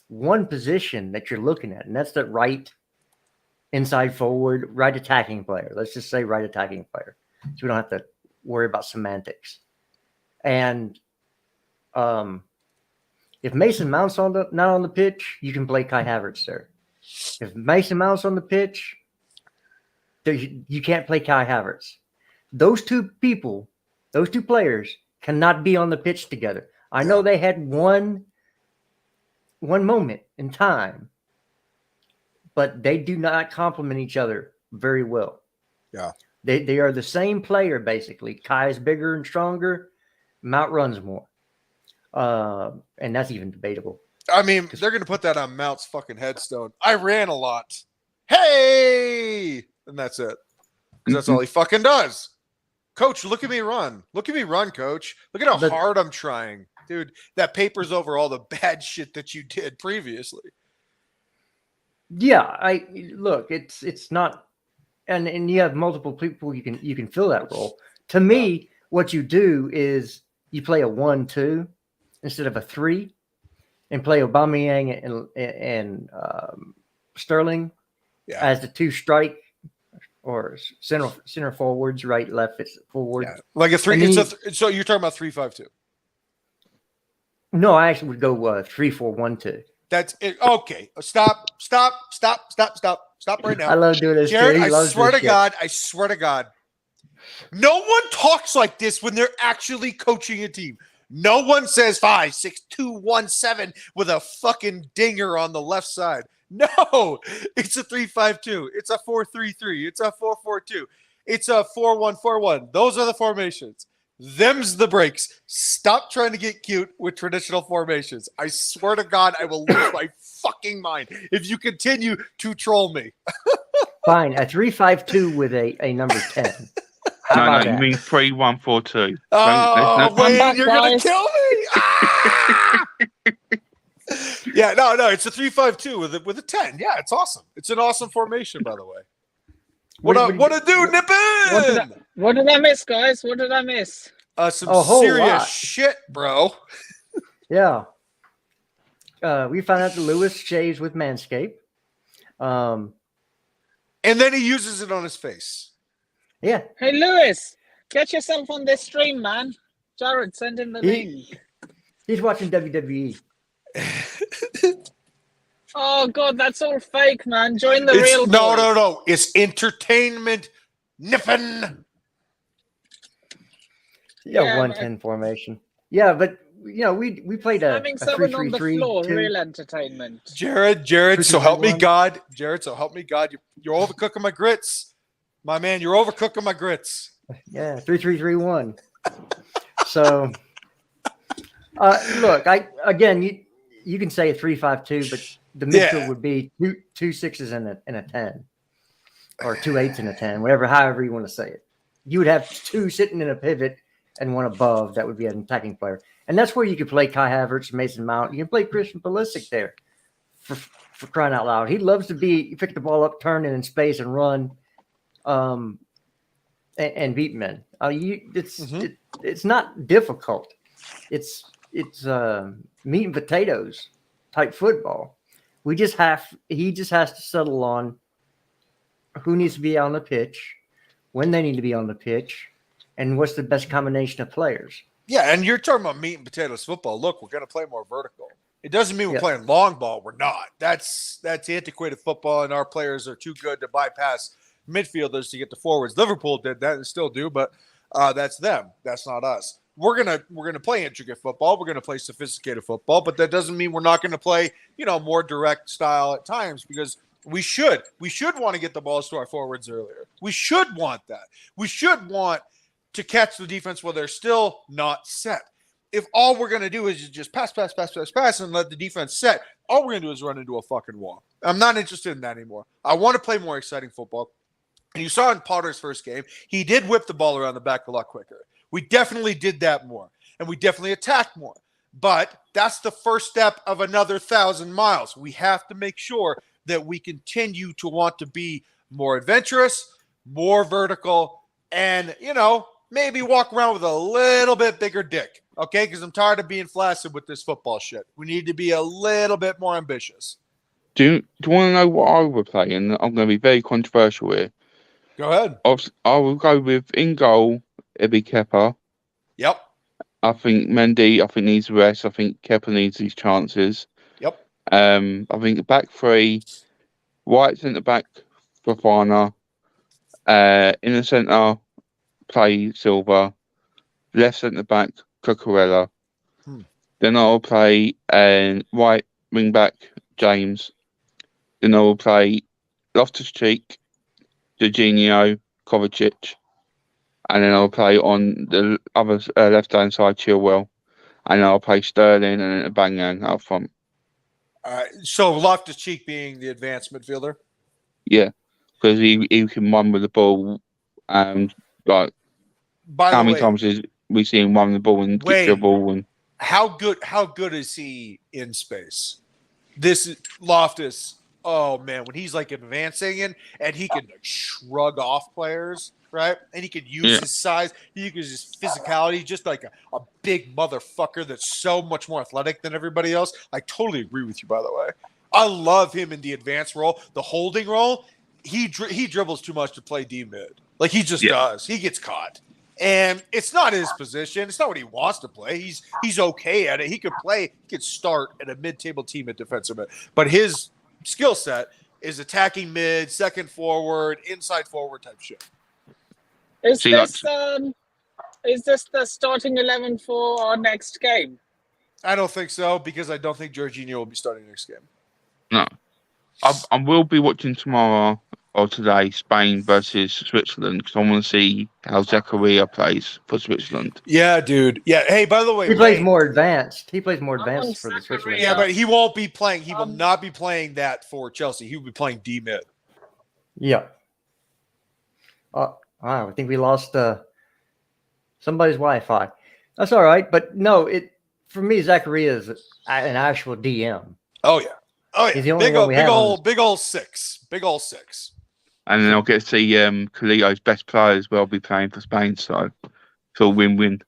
one position that you're looking at, and that's the right inside forward, right attacking player. Let's just say right attacking player. So we don't have to worry about semantics. And if Mason Mount's not on the pitch, you can play Kai Havertz there. If Mason Mount's on the pitch, you can't play Kai Havertz. Those two players cannot be on the pitch together. I know they had one moment in time, but they do not complement each other very well.
Yeah.
They are the same player, basically. Kai is bigger and stronger. Mount runs more. And that's even debatable.
I mean, they're going to put that on Mount's fucking headstone. I ran a lot. Hey! And that's it. because that's all he fucking does. Coach, look at me run. Look at me run, coach. Look at how hard I'm trying. Dude, that paper's over all the bad shit that you did previously.
Yeah, it's not, and you have multiple people you can fill that role. To me, what you do is you play a 1-2 instead of a 3, and play Aubameyang and Sterling as the 2 strike or center forwards, right, left forward.
Yeah. Like a 3. So you're talking about 3-5-2.
No, I actually would go 3-4-1-2.
That's it. Okay. Stop right now.
I love doing this.
Jared, I swear to God, no one talks like this when they're actually coaching a team. No one says 5, 6, 2, 1, 7 with a fucking dinger on the left side. No, it's a 3-5-2. It's a 4-3-3. It's a 4-4-2. It's a 4-1-4-1. Those are the formations. Them's the breaks. Stop trying to get cute with traditional formations. I swear to God, I will lose my fucking mind if you continue to troll me.
Fine, a 3-5-2 with a number 10.
No, you mean 3-1-4-2.
Oh, Wayne, you're going to kill me. Ah! Yeah, no, it's a 3-5-2 with a 10. Yeah, it's awesome. It's an awesome formation, by the way. What a dude, nip in!
What did I miss, guys? What did I miss?
Some serious shit, bro.
Yeah. We found out that Lewis shaves with Manscaped.
And then he uses it on his face.
Yeah.
Hey, Lewis, get yourself on this stream, man. Jared, send him the link.
He's watching WWE.
Oh, God, that's all fake, man. Join the real boys.
No. It's entertainment nipping.
Yeah, 1-10 formation. Yeah, but, we played a 3-3-3.
On the floor, real entertainment.
Jared, so help me God. Jared, so help me God. You're overcooking my grits. My man, you're overcooking my grits.
Yeah, 3-3-3-1. So, look, you can say a 3-5-2, but the midfield would be two 6s and a 10, or 2 8s and a 10, however you want to say it. You would have 2 sitting in a pivot and 1 above. That would be an attacking player, and that's where you could play Kai Havertz, Mason Mount. You can play Christian Pulisic there, for crying out loud. He loves to pick the ball up, turn it in space, and run. And beat men. It's not difficult. It's meat and potatoes type football. He just has to settle on who needs to be on the pitch, when they need to be on the pitch, and what's the best combination of players.
Yeah, and you're talking about meat and potatoes football. Look, we're going to play more vertical. It doesn't mean we're playing long ball. We're not. That's antiquated football, and our players are too good to bypass midfielders to get to forwards. Liverpool did that and still do, but that's them. That's not us. We're gonna play intricate football. We're gonna play sophisticated football, but that doesn't mean we're not gonna play more direct style at times, because we should want to get the balls to our forwards earlier. We should want that. We should want to catch the defense while they're still not set. If all we're gonna do is just pass and let the defense set, all we're gonna do is run into a fucking wall. I'm not interested in that anymore. I want to play more exciting football. And you saw in Potter's first game, he did whip the ball around the back a lot quicker. We definitely did that more, and we definitely attacked more. But that's the first step of another 1,000 miles. We have to make sure that we continue to want to be more adventurous, more vertical, and, maybe walk around with a little bit bigger dick, okay? Because I'm tired of being flaccid with this football shit. We need to be a little bit more ambitious.
Do you want to know what I would play? And I'm going to be very controversial here.
Go ahead.
I will go with in goal, it'll be Kepa.
Yep.
I think Mendy, needs rest. I think Kepa needs these chances.
Yep.
I think back 3, right centre back Fofana. In the centre, play Silva. Left centre back Cucurella. Then I'll play right wing back James. Then I'll play Loftus-Cheek, Jorginho, Kovacic, and then I'll play on the other left-hand side Chilwell, and I'll play Sterling and then Aubameyang out front.
So Loftus-Cheek being the advanced midfielder?
Yeah, because he can run with the ball Like
By
how
the
many
way,
times is we see him run the ball and get the
Wayne,
ball? And
how good is he in space? This is Loftus. Oh man, when he's like advancing and he can like shrug off players, right? And he can use his size, he can use his physicality, just like a big motherfucker that's so much more athletic than everybody else. I totally agree with you, by the way. I love him in the advanced role, the holding role. He dribbles too much to play D mid. Like he just does. He gets caught. And it's not his position. It's not what he wants to play. He's okay at it. He could play. He could start at a mid-table team at defensive mid. But his skill set is attacking mid, second forward, inside forward type shit.
Is this the starting 11 for our next game?
I don't think so because I don't think Jorginho will be starting next game.
no, I will be watching tomorrow or today Spain versus Switzerland because I want to see how Zakaria plays for Switzerland.
Yeah, dude. Yeah. Hey, by the way,
he plays more advanced. He plays more advanced for the Switzerland.
Yeah, but he won't be playing. He will not be playing that for Chelsea. He will be playing D mid.
Yeah. I think we lost somebody's Wi-Fi. That's all right, but no, for me, Zakaria is an actual DM.
Oh yeah. Oh yeah.
He's the only one we have.
Big old six. Big old six.
And then I'll get to see Carlito's best player as well be playing for Spain, so it's a win-win.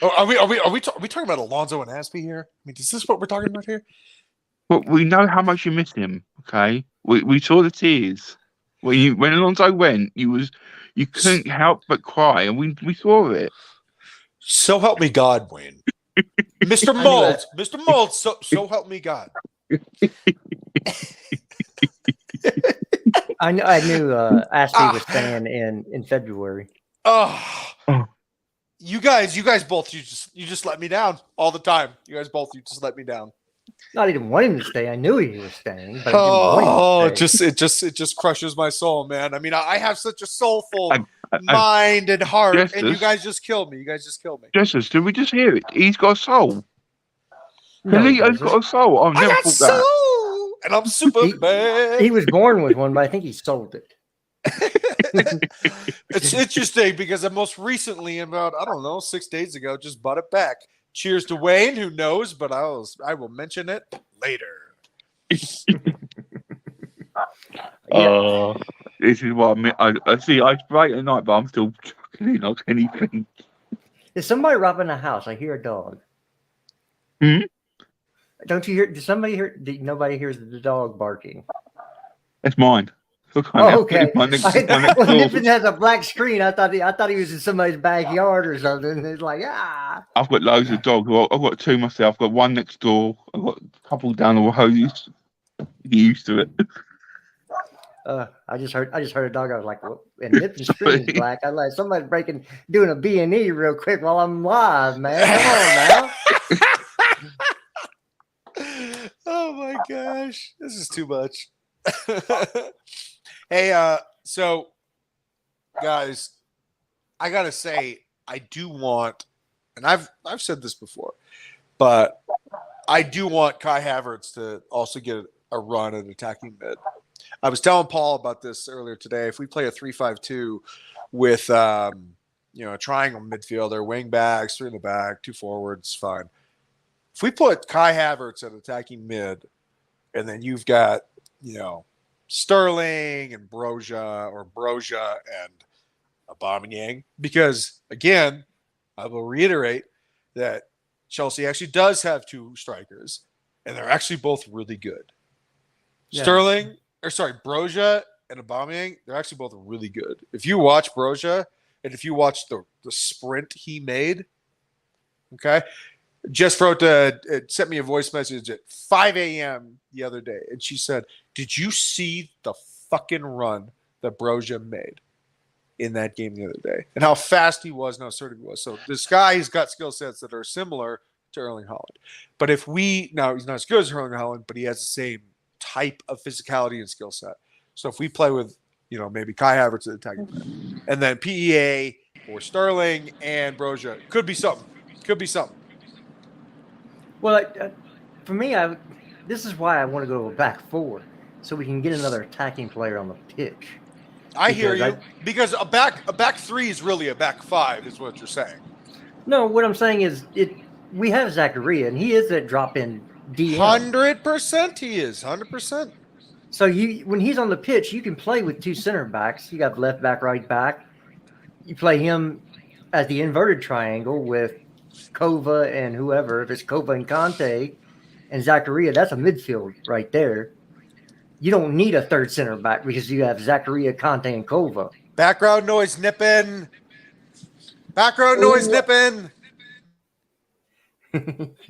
Are we talking about Alonso and Aspie here? I mean, is this what we're talking about here?
Well, we know how much you miss him. Okay, we saw the tears when Alonso went. You couldn't help but cry, and we saw it.
So help me God, Wayne. Mr. Mold, so help me God.
I knew Aspie was staying in February.
Oh. You guys both you just let me down all the time. You just let me down.
I didn't want him to stay. I knew he was staying, but I didn't want him to stay.
It just crushes my soul, man. I mean, I have such a soulful mind and heart,
Jesters,
and you guys just killed me.
Jesters, did we just hear it? He's got a soul.
No,
Carlito's got a soul. I've never thought that.
And I'm super bad.
He was born with one, but I think he sold it.
It's interesting because most recently, about 6 days ago, just bought it back. Cheers to Wayne, who knows, but I will mention it later.
This is what I mean. I see. I bright at night, but I'm still chuckling like anything.
Is somebody robbing a house? I hear a dog. Don't you hear? Does somebody hear? Nobody hears the dog barking.
That's mine.
Okay.
My next
Nippon has a black screen. I thought he was in somebody's backyard or something. It's like
I've got loads of dogs. I've got two myself. I've got one next door. I've got a couple down the road. Get used to it.
I just heard a dog. I was like, well, and Nippon's screen is black. I was like, somebody's doing a B&E real quick while I'm live, man. Come on now.
Oh my gosh, this is too much. Hey, so guys, I gotta say, I do want, and I've said this before, but I do want Kai Havertz to also get a run at attacking mid. I was telling Paul about this earlier today. If we play a 3-5-2 with a triangle midfielder, wing backs, three in the back, two forwards, fine. If we put Kai Havertz at attacking mid, and then you've got Sterling and Broja and Aubameyang, because again, I will reiterate that Chelsea actually does have two strikers, and they're actually both really good. Yeah. Broja and Aubameyang, they're actually both really good. If you watch Broja, and if you watch the sprint he made, okay, Jess sent me a voice message at 5 a.m. the other day, and she said, "Did you see the fucking run that Broja made in that game the other day, and how fast he was and how assertive he was?" So this guy, he's got skill sets that are similar to Erling Haaland. But he's not as good as Erling Haaland, but he has the same type of physicality and skill set. So if we play with maybe Kai Havertz at the attacking, and then PEA or Sterling and Broja, could be something.
Well, for me, this is why I want to go back four, so we can get another attacking player on the pitch.
I hear you. Because a back three is really a back five, is what you're saying.
No, what I'm saying is we have Zachariah, and he is that drop-in DM.
100% he is. 100%.
So when he's on the pitch, you can play with two center backs. You got left back, right back. You play him as the inverted triangle with Kova and whoever. If it's Kova and Conte and Zachariah, that's a midfield right there. You don't need a third center back because you have Zachariah, Conte, and Kova.
Background noise nipping. Background noise nipping.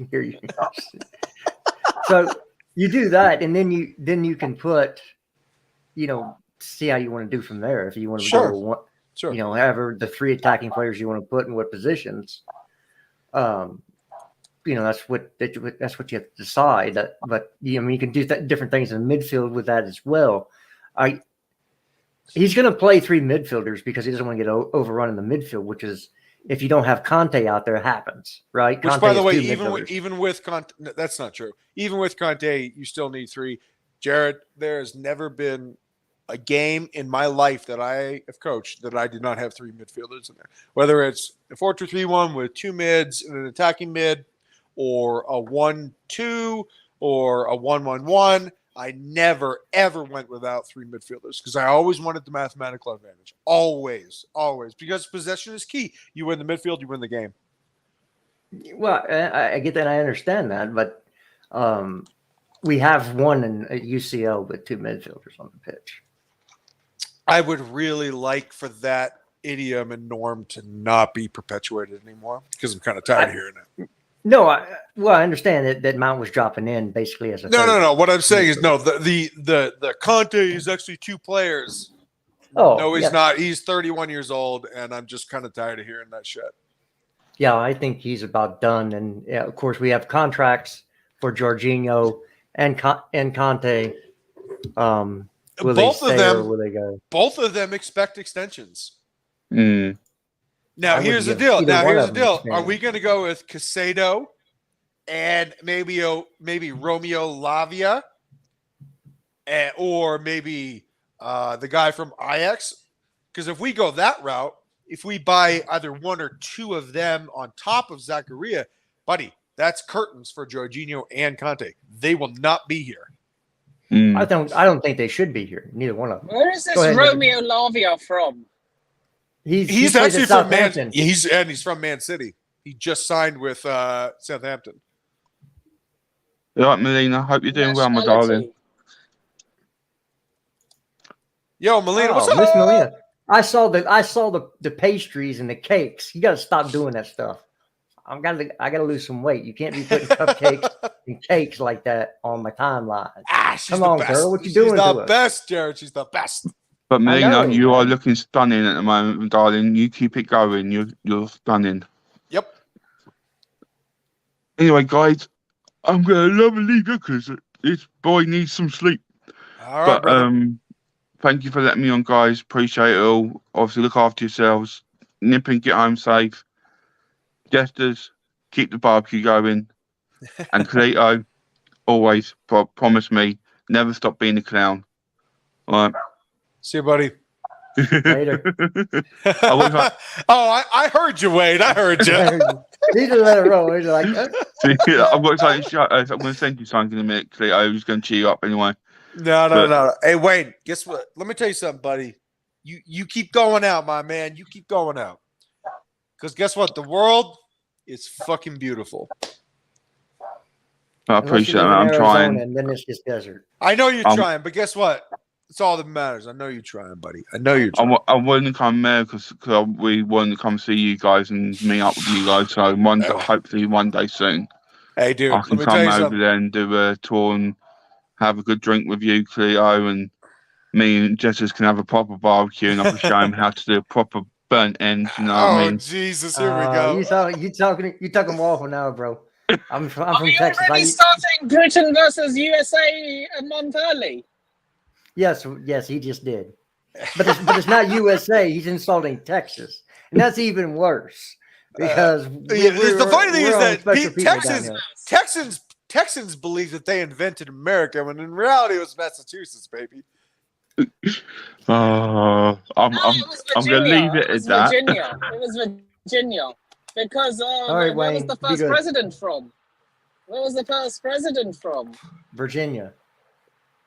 Hear you. So you do that, and then you can put, see how you want to do from there. If you want to go one, however the three attacking players you want to put in what positions. That's what you have to decide. But you can do different things in midfield with that as well. He's going to play three midfielders because he doesn't want to get overrun in the midfield, which is, if you don't have Conte out there, it happens, right?
Which,
Conte
by the way, even with Conte, that's not true. Even with Conte, you still need three. Jared, there has never been a game in my life that I have coached that I did not have three midfielders in there. Whether it's a 4-2-3-1 with two mids and an attacking mid, or a 1-2, or a 1-1-1. I never, ever went without three midfielders because I always wanted the mathematical advantage. Always, always. Because possession is key. You win the midfield, you win the game.
Well, I get that. I understand that. But we have one in UCL with two midfielders on the pitch.
I would really like for that idiom and norm to not be perpetuated anymore because I'm kind of tired of hearing it.
No, I understand that Mount was dropping in basically as a
no. What I'm saying is the Conte is actually two players. Oh no, he's not. He's 31 years old, and I'm just kind of tired of hearing that shit.
Yeah, I think he's about done, and of course we have contracts for Jorginho and Conte. Will
both
they stay
of them,
or will they go?
Both of them expect extensions.
Mm.
Now, here's the deal. Are we going to go with Casado and maybe Romeo Lavia or maybe the guy from Ajax? Because if we go that route, if we buy either one or two of them on top of Zachariah, buddy, that's curtains for Jorginho and Conte. They will not be here.
Mm.
I don't think they should be here. Neither one of them.
Where is this Romeo Lavia from?
He's actually from Man. He's from Man City. He just signed with Southampton.
You all right, Melina? Hope you're doing well, my darling.
Yo, Melina, what's up?
Miss Melina, I saw the pastries and the cakes. You got to stop doing that stuff. I gotta lose some weight. You can't be putting cupcakes and cakes like that on my timeline. Come on, girl, what you doing?
She's the best, Jared. She's the best.
But Melina, you are looking stunning at the moment, darling. You keep it going. You're stunning.
Yep.
Anyway, guys, I'm gonna love a leader because this boy needs some sleep.
All right, brother.
Thank you for letting me on, guys. Appreciate it all. Obviously, look after yourselves. Nip and get home safe. Jesters, keep the barbecue going. And Cleto, always promise me, never stop being a clown. All right.
See you, buddy.
Later.
I heard you, Wade. I heard you.
He just let it roll. He's like,
I've got something. I'm going to send you something in a minute, Cleto. I was going to cheer you up anyway.
No. Hey, Wade, guess what? Let me tell you something, buddy. You keep going out, my man. You keep going out. Because guess what? The world is fucking beautiful.
I appreciate it. I'm trying.
And then it's just desert.
I know you're trying, but guess what? It's all that matters. I know you're trying, buddy. I know you're trying.
I wanted to come there because we wanted to come see you guys and meet up with you guys. So hopefully one day soon.
Hey, dude,
I can come over there and do a tour and have a good drink with you, Cleo, and me and Jesters can have a proper barbecue and I can show him how to do a proper burnt ends. You know what I mean?
Oh, Jesus, here we go.
You talking waffle now, bro. I'm from Texas.
Are you starting Britain versus USA a month early?
Yes, he just did. But it's not USA. He's insulting Texas, and that's even worse because
the funny thing is that Texans believe that they invented America, when in reality it was Massachusetts, baby.
I'm going to leave it
was
at that.
Virginia. It was Virginia. Because
All right,
where was
Wayne,
the
be
first
good.
president from? Where was the first president from?
Virginia.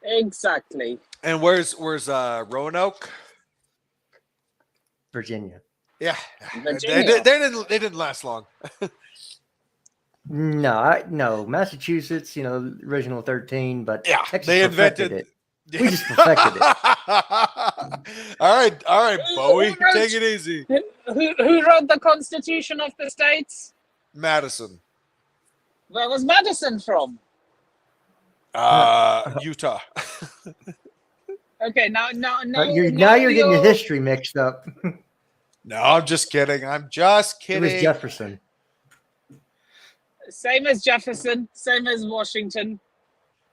Exactly.
And where's Roanoke?
Virginia.
Yeah,
Virginia.
they didn't last long.
No, Massachusetts, original 13, but
Yeah,
Texas
they
perfected
invented
it. We just perfected it.
all right, Bowie,
Who wrote-
take it easy.
Who wrote the Constitution of the States?
Madison,
Where was Madison from?
Utah.
Okay, now
You're getting your history mixed up.
No, I'm just kidding. I'm just
It
kidding.
was Jefferson.
Same as Jefferson, same as Washington.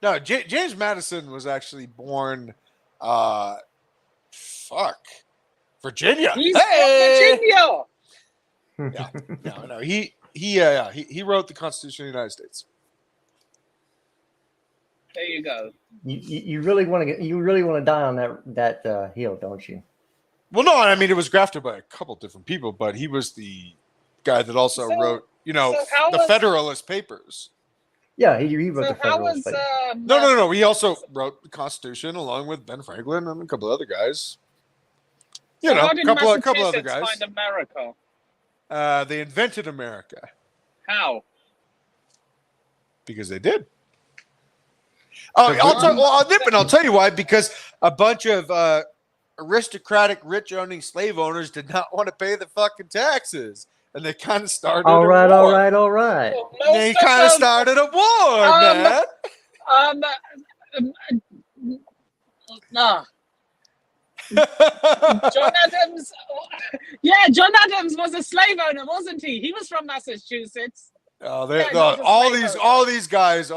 No, James Madison was actually born. Virginia.
He's from Virginia.
No. He wrote the Constitution of the United States.
There you go.
You really want to die on that hill, don't you?
Well, no, I mean it was grafted by a couple different people, but he was the guy that also wrote, the Federalist Papers.
Yeah, he wrote
So
the
how
Federalist
was
Papers.
No. He also wrote the Constitution along with Ben Franklin and a couple other guys.
how did
a couple other
Massachusetts
guys.
find America?
They invented America
How?
because they did. Oh, I'll tell you why. Because a bunch of aristocratic, rich-owning slave owners did not want to pay the fucking taxes, and they kind of started.
All right.
Well,
They kind of started a war, man.
John Adams. Yeah, John Adams was a slave owner, wasn't he? He was from Massachusetts.
All these guys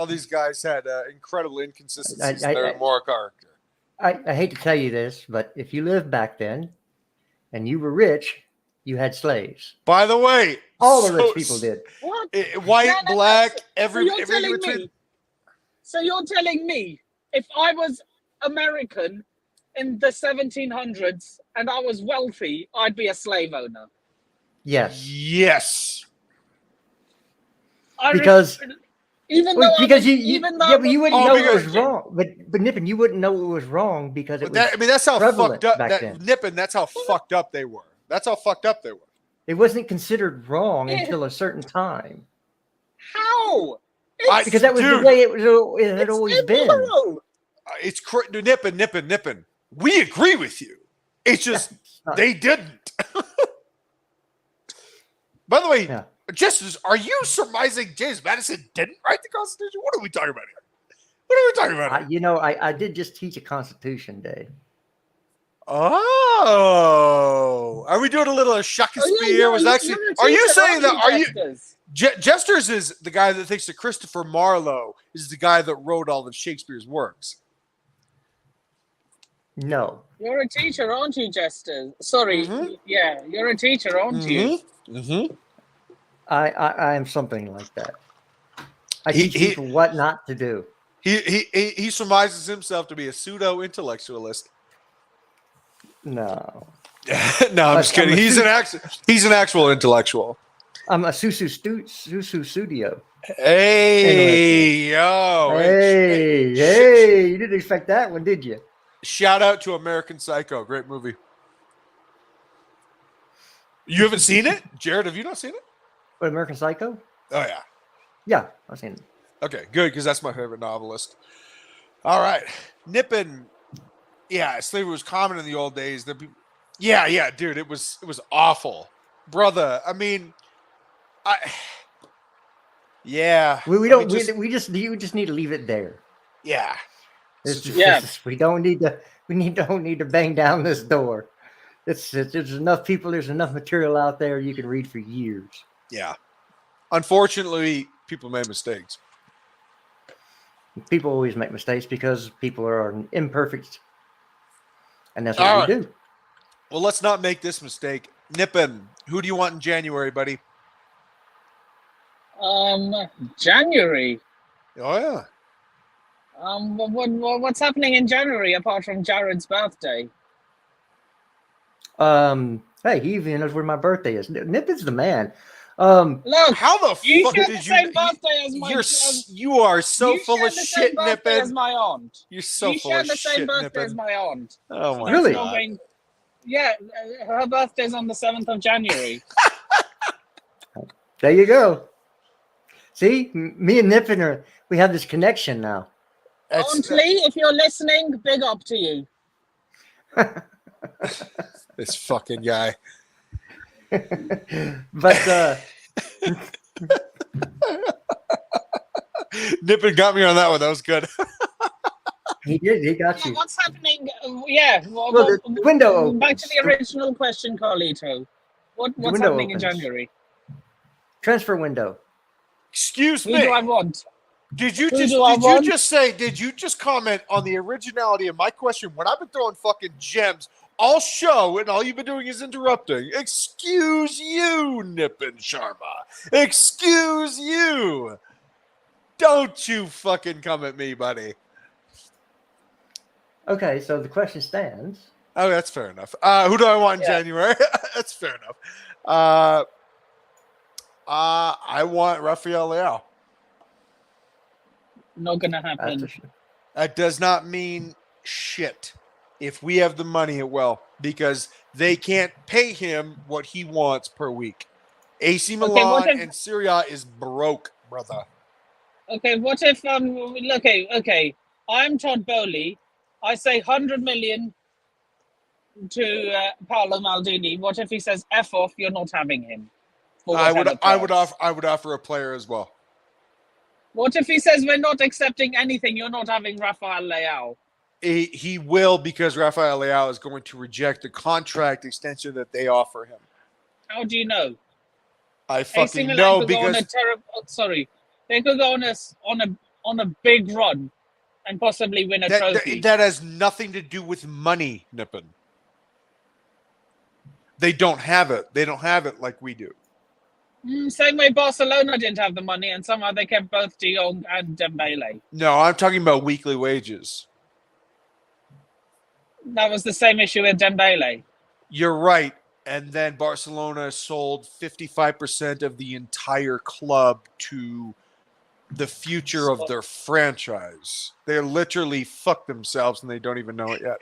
had incredible inconsistencies in their moral character.
I hate to tell you this, but if you lived back then and you were rich, you had slaves.
By the way,
all the rich people did.
What?
White, black, every
So you're telling me if I was American in the 1700s and I was wealthy, I'd be a slave owner?
Yes.
Because
you wouldn't know
it was wrong. But Nippon, you wouldn't know it was wrong because
that's how fucked up.
Then.
That's how fucked up they were. That's how fucked up they were.
It wasn't considered wrong until a certain time.
How?
Because that was the way it had always been.
It's Nippon. We agree with you. It's just they didn't. By the way, Jesters, are you surmising James Madison didn't write the Constitution? What are we talking about here?
I did just teach a Constitution Day.
Oh, are we doing a little Shakespeare? Are you saying that? Jesters is the guy that thinks that Christopher Marlowe is the guy that wrote all of Shakespeare's works.
No,
you're a teacher, aren't you, Jesters? Sorry, yeah, you're a teacher, aren't you?
Mm-hmm.
I am something like that. I teach people what not to do.
He surmises himself to be a pseudo-intellectualist.
No.
No, I'm just kidding. He's an actual intellectual.
I'm a Susu Studio.
Hey, yo.
Hey, you didn't expect that one, did you?
Shout out to American Psycho. Great movie. You haven't seen it? Jared, have you not seen it?
What, American Psycho?
Oh, yeah.
Yeah, I've seen it.
Okay, good, because that's my favorite novelist. All right. Nippon. Yeah, slavery was common in the old days. Yeah, dude, it was awful. Brother, I mean,
we just need to leave it there.
Yeah.
We don't need to bang down this door. There's enough people, there's enough material out there you can read for years.
Yeah. Unfortunately, people made mistakes.
People always make mistakes because people are imperfect. And that's what we do.
Well, let's not make this mistake. Nippon, who do you want in January, buddy?
January.
Oh, yeah.
What's happening in January apart from Jared's birthday?
Hey, he even knows where my birthday is. Nippen's the man.
Look,
How the
you
fuck
share
did
the same birthday as
you are so
you
full
share
of
the
shit,
same birthday as
Nippen.
my aunt.
You're so
You
full
share
of
the same
shit,
birthday as
Nippen.
my aunt.
Oh
So
my
that's
Really?
not
god.
going. Yeah, her birthday's on the 7th of January.
There you go. See, me and Nippen we have this connection now.
Aunt Lee, if you're listening, big up to you.
This fucking guy.
But
Nippen got me on that one. That was good.
he did. He got
Yeah,
you.
what's happening? Yeah,
Well, the window
back to
opens.
the original question, Carlito. What's
window
happening in
opens.
January?
Transfer window.
Excuse
Who
me.
do I want?
Did you
Who
just
do I
did you
want?
just say did you just comment on the originality of my question when I've been throwing fucking gems all show and all you've been doing is interrupting? Excuse you, Nippen Sharma. Excuse you. Don't you fucking come at me, buddy.
Okay, so the question stands.
Oh, that's fair enough. Who do I want in January? That's fair enough. I want Rafael Leao.
Not gonna happen.
That does not mean shit. If we have the money, it will, because they can't pay him what he wants per week. AC Milan and Serie A is broke, brother.
Okay, what if okay. I'm Todd Bowley. I say 100 million to Paolo Maldini. What if he says F off, you're not having him?
I would offer a player as well.
What if he says we're not accepting anything, you're not having Rafael Leao?
He will, because Rafael Leao is going to reject the contract extension that they offer him.
How do you know?
I fucking know, because
they could go on a big run and possibly win a trophy.
That has nothing to do with money, Nippen. They don't have it. They don't have it like we do.
Same way Barcelona didn't have the money, and somehow they kept both De Jong and Dembele.
No, I'm talking about weekly wages.
That was the same issue with Dembele.
You're right. And then Barcelona sold 55% of the entire club to the future of their franchise. They literally fucked themselves and they don't even know it yet.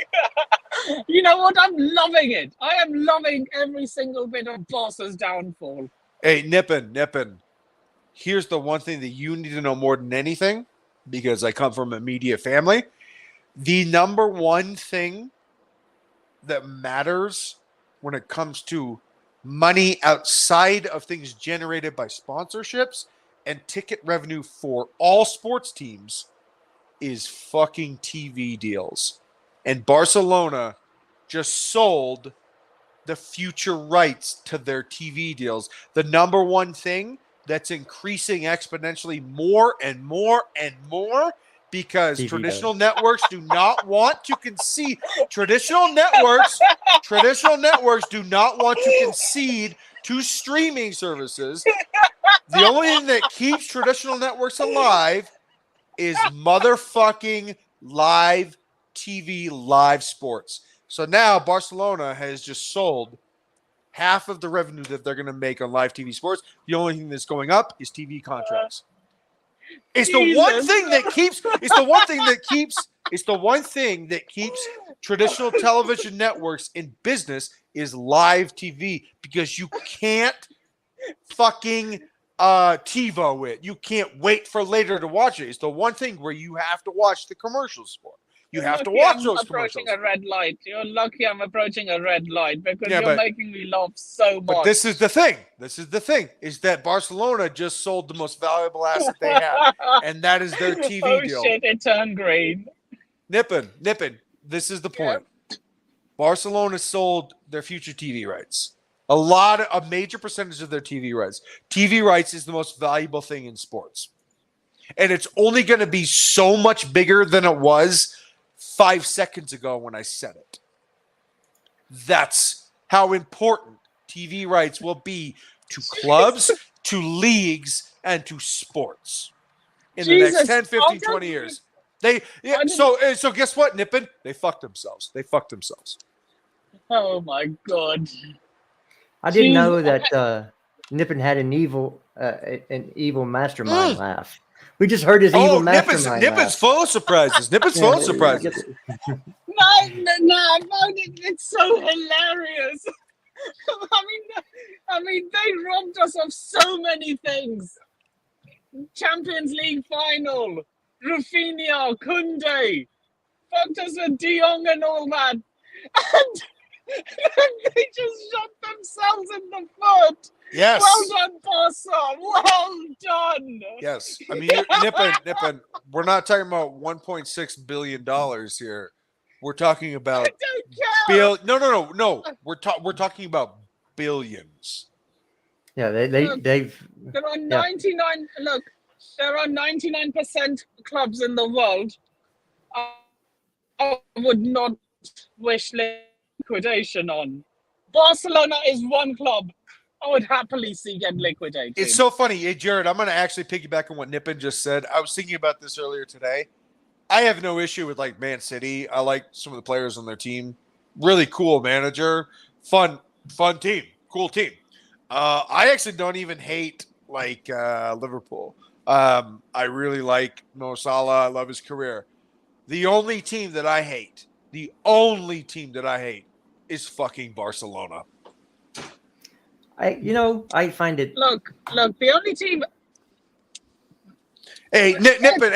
You know what? I'm loving it. I am loving every single bit of Barca's downfall.
Hey, Nippen. Here's the one thing that you need to know more than anything, because I come from a media family. The number one thing that matters when it comes to money outside of things generated by sponsorships and ticket revenue for all sports teams is fucking TV deals. And Barcelona just sold the future rights to their TV deals. The number one thing that's increasing exponentially more and more and more, because
TV
traditional networks do not want to concede. Traditional networks do not want to concede to streaming services. The only thing that keeps traditional networks alive is motherfucking live TV, live sports. So now Barcelona has just sold half of the revenue that they're going to make on live TV sports. The only thing that's going up is TV contracts. It's the one thing that keeps. It's the one thing that keeps. It's the one thing that keeps traditional television networks in business is live TV, because you can't fucking TiVo it. You can't wait for later to watch it. It's the one thing where you have to watch the commercials for. You have to watch those commercials.
I'm approaching a red light. You're lucky I'm approaching a red light, because you're making me laugh so much.
But this is the thing. Is that Barcelona just sold the most valuable asset they have, and that is their TV deal.
Oh shit, it turned green.
Nippen, this is the point. Yeah. Barcelona sold their future TV rights. A major percentage of their TV rights. TV rights is the most valuable thing in sports. And it's only going to be so much bigger than it was 5 seconds ago when I said it. That's how important TV rights will be to clubs, to leagues, and to sports in the next 10, 15, 20 years. So guess what, Nippen? They fucked themselves.
Oh my God!
I didn't
Jeez.
know that Nippon had an evil mastermind laugh. We just heard his evil mastermind
Nippon's
laugh.
full of surprises. Nippon's full of surprises.
No, I found it's so hilarious. I mean, they robbed us of so many things. Champions League final, Rafinha, Koundé, fucked us with De Jong and all that, and they just shot themselves in the foot.
Yes.
Well done, Barca. Well done.
Yes. I mean, Nippon, we're not talking about $1.6 billion here. We're talking about
I don't care.
No. We're talking about billions.
Yeah, they've.
There are 99. Look, there are 99% clubs in the world. I would not wish liquidation on. Barcelona is one club I would happily see get liquidated.
It's so funny. Hey, Jared, I'm going to actually piggyback on what Nippon just said. I was thinking about this earlier today. I have no issue with like Man City. I like some of the players on their team. Really cool manager. Fun team. Cool team. I actually don't even hate like Liverpool. I really like Mo Salah. I love his career. The only team that I hate is fucking Barcelona.
I find it.
Look, the only team.
Hey, Nippon.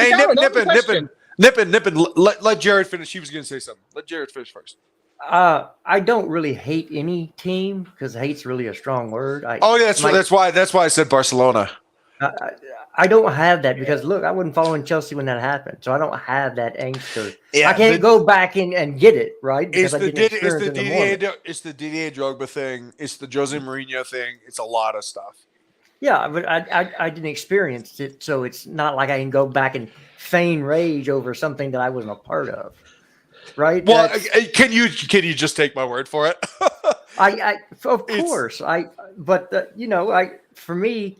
Let Jared finish. He was going to say something. Let Jared finish first.
I don't really hate any team because hate's really a strong word.
That's why I said Barcelona.
I don't have that because look, I wasn't following Chelsea when that happened, so I don't have that angst.
Yeah,
I can't go back and get it right because
it's the Didier Drogba thing. It's the Jose Mourinho thing. It's a lot of stuff.
Yeah, but I didn't experience it, so it's not like I can go back and feign rage over something that I wasn't a part of. Right?
Well, can you just take my word for it?
Of course. For me,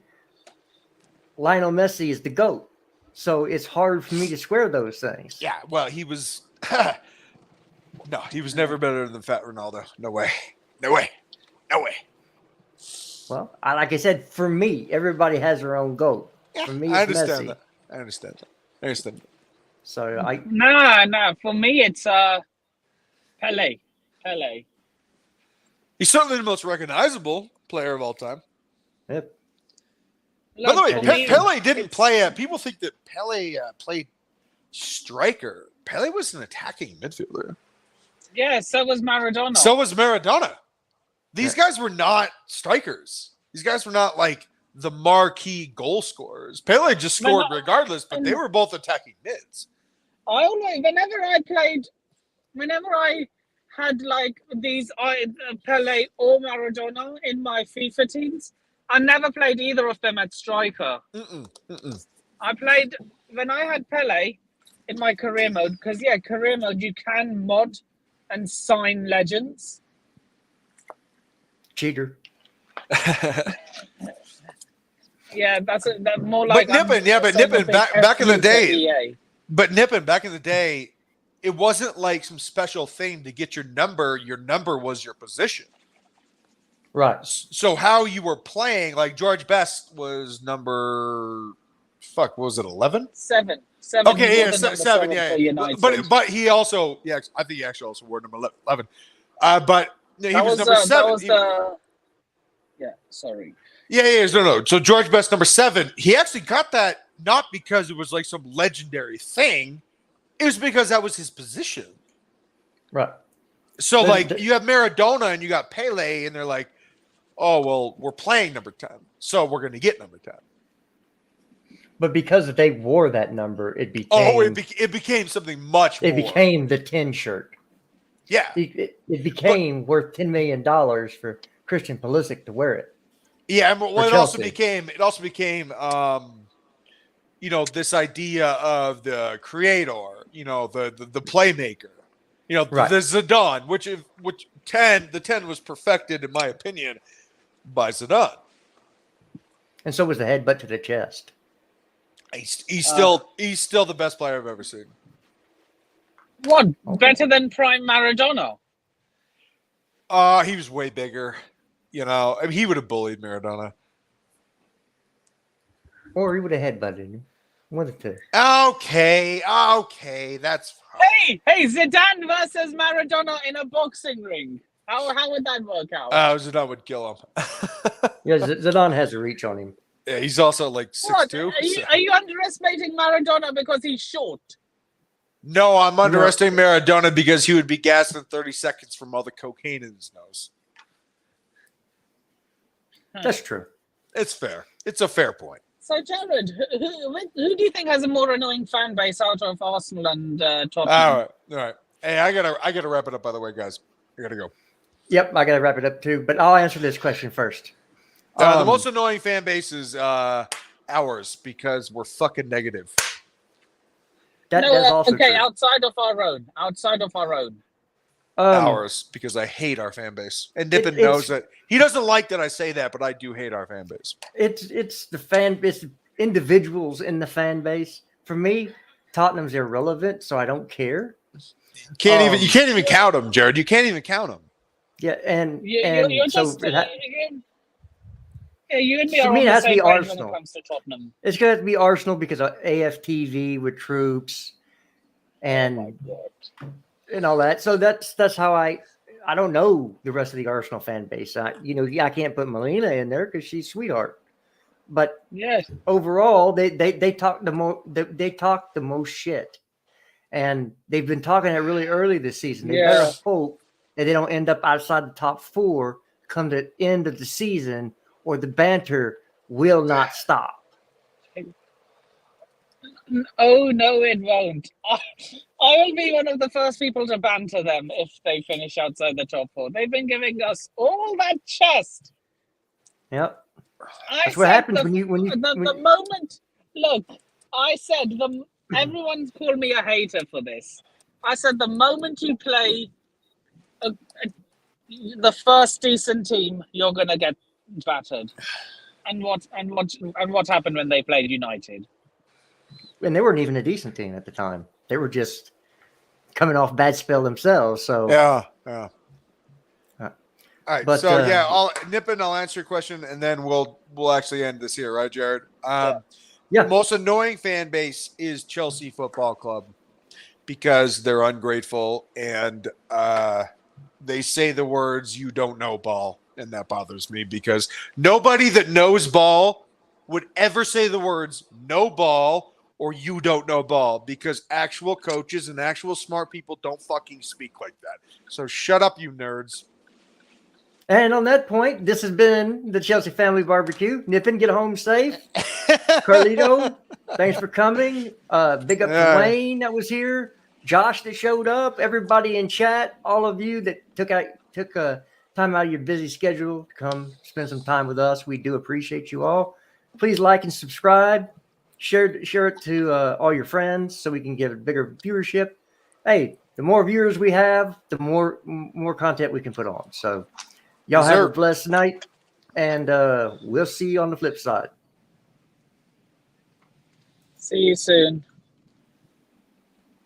Lionel Messi is the GOAT. So it's hard for me to square those things.
Yeah, well, he was no, he was never better than Fat Ronaldo. No way.
Well, like I said, for me, everybody has their own GOAT.
Yeah,
for me, it's
I understand
Messi.
that. I understand that.
So
No. For me, it's Pele.
He's certainly the most recognizable player of all time.
Yep.
By the way,
me,
Pele didn't play. People think that Pele played striker. Pele was an attacking midfielder.
Yeah, so was Maradona.
These guys were not strikers. These guys were not like the marquee goal scorers. Pele just scored regardless, but they were both attacking mids.
Whenever I had like these Pele or Maradona in my FIFA teams, I never played either of them at striker. I played when I had Pele in my career mode because career mode you can mod and sign legends.
Cheater.
Yeah, that's more like.
But Nippon back in the day. But Nippon back in the day, it wasn't like some special thing to get your number. Your number was your position.
Right.
So how you were playing, like George Best was number, what was it, 11?
7.
Okay, yeah, 7. Yeah. But he also, I think he actually also wore number 11. But he was number 7.
Sorry.
Yeah. No. So George Best number 7. He actually got that not because it was like some legendary thing. It was because that was his position.
Right.
So like you have Maradona and you got Pele, and they're like, oh well, we're playing number 10, so we're going to get number 10.
But because they wore that number, it became.
It became something much more.
It became the 10 shirt.
Yeah.
It became worth $10 million for Christian Pulisic to wear it.
Yeah, and it also became this idea of the creator, the playmaker,
right.
The Zidane, which the 10 was perfected in my opinion by Zidane.
And so was the headbutt to the chest.
He's still the best player I've ever seen.
What? Okay. Better than prime Maradona?
He was way bigger. You know, I mean, he would have bullied Maradona.
Or he would have headbutted him. One of the two.
Okay, that's fine.
Hey, Zidane versus Maradona in a boxing ring. How would that work out?
Zidane would kill him.
Yeah, Zidane has a reach on him.
Yeah, he's also like 6'2".
Are you underestimating Maradona because he's short?
No, I'm underestimating Maradona because he would be gassed in 30 seconds from all the cocaine in his nose.
That's true.
It's fair. It's a fair point.
So, Jared, who do you think has a more annoying fan base out of Arsenal and Tottenham?
All right. Hey, I gotta wrap it up. By the way, guys, I gotta go.
Yep, I gotta wrap it up too. But I'll answer this question first.
The most annoying fan base is ours because we're fucking negative.
That's also true.
Outside of our own.
Ours, because I hate our fan base, and Nippon knows that. He doesn't like that I say that, but I do hate our fan base.
It's the fan base, individuals in the fan base. For me, Tottenham's irrelevant, so I don't care.
You can't even count them, Jared. You can't even count them.
Yeah,
you and me are on the same page when it comes to Tottenham.
It's going to have to be Arsenal because of AFTV with troops and all that. So that's how I don't know the rest of the Arsenal fan base. I can't put Melina in there because she's sweetheart. But
yes,
overall, they talk the most shit, and they've been talking it really early this season. They better hope that they don't end up outside the top 4 come the end of the season, or the banter will not stop.
Oh no, it won't. I will be one of the first people to banter them if they finish outside the top 4. They've been giving us all that chest.
Yep. That's what happens when you
the moment. Look, I said everyone's called me a hater for this. I said the moment you play the first decent team, you're gonna get battered. And what happened when they played United?
And they weren't even a decent team at the time. They were just coming off bad spell themselves. So
yeah. All right. But, Nippon, I'll answer your question, and then we'll actually end this here, right, Jared? The most annoying fan base is Chelsea Football Club because they're ungrateful and they say the words "you don't know ball," and that bothers me because nobody that knows ball would ever say the words "no ball" or "you don't know ball" because actual coaches and actual smart people don't fucking speak like that. So shut up, you nerds.
And on that point, this has been the Chelsea Family Barbecue. Nippon, get home safe. Carlito, thanks for coming. Big up to Wayne that was here. Josh that showed up. Everybody in chat. All of you that took time out of your busy schedule to come spend some time with us. We do appreciate you all. Please like and subscribe. Share it to all your friends so we can get a bigger viewership. Hey, the more viewers we have, the more content we can put on. So y'all have a blessed night, and we'll see you on the flip side.
See you soon.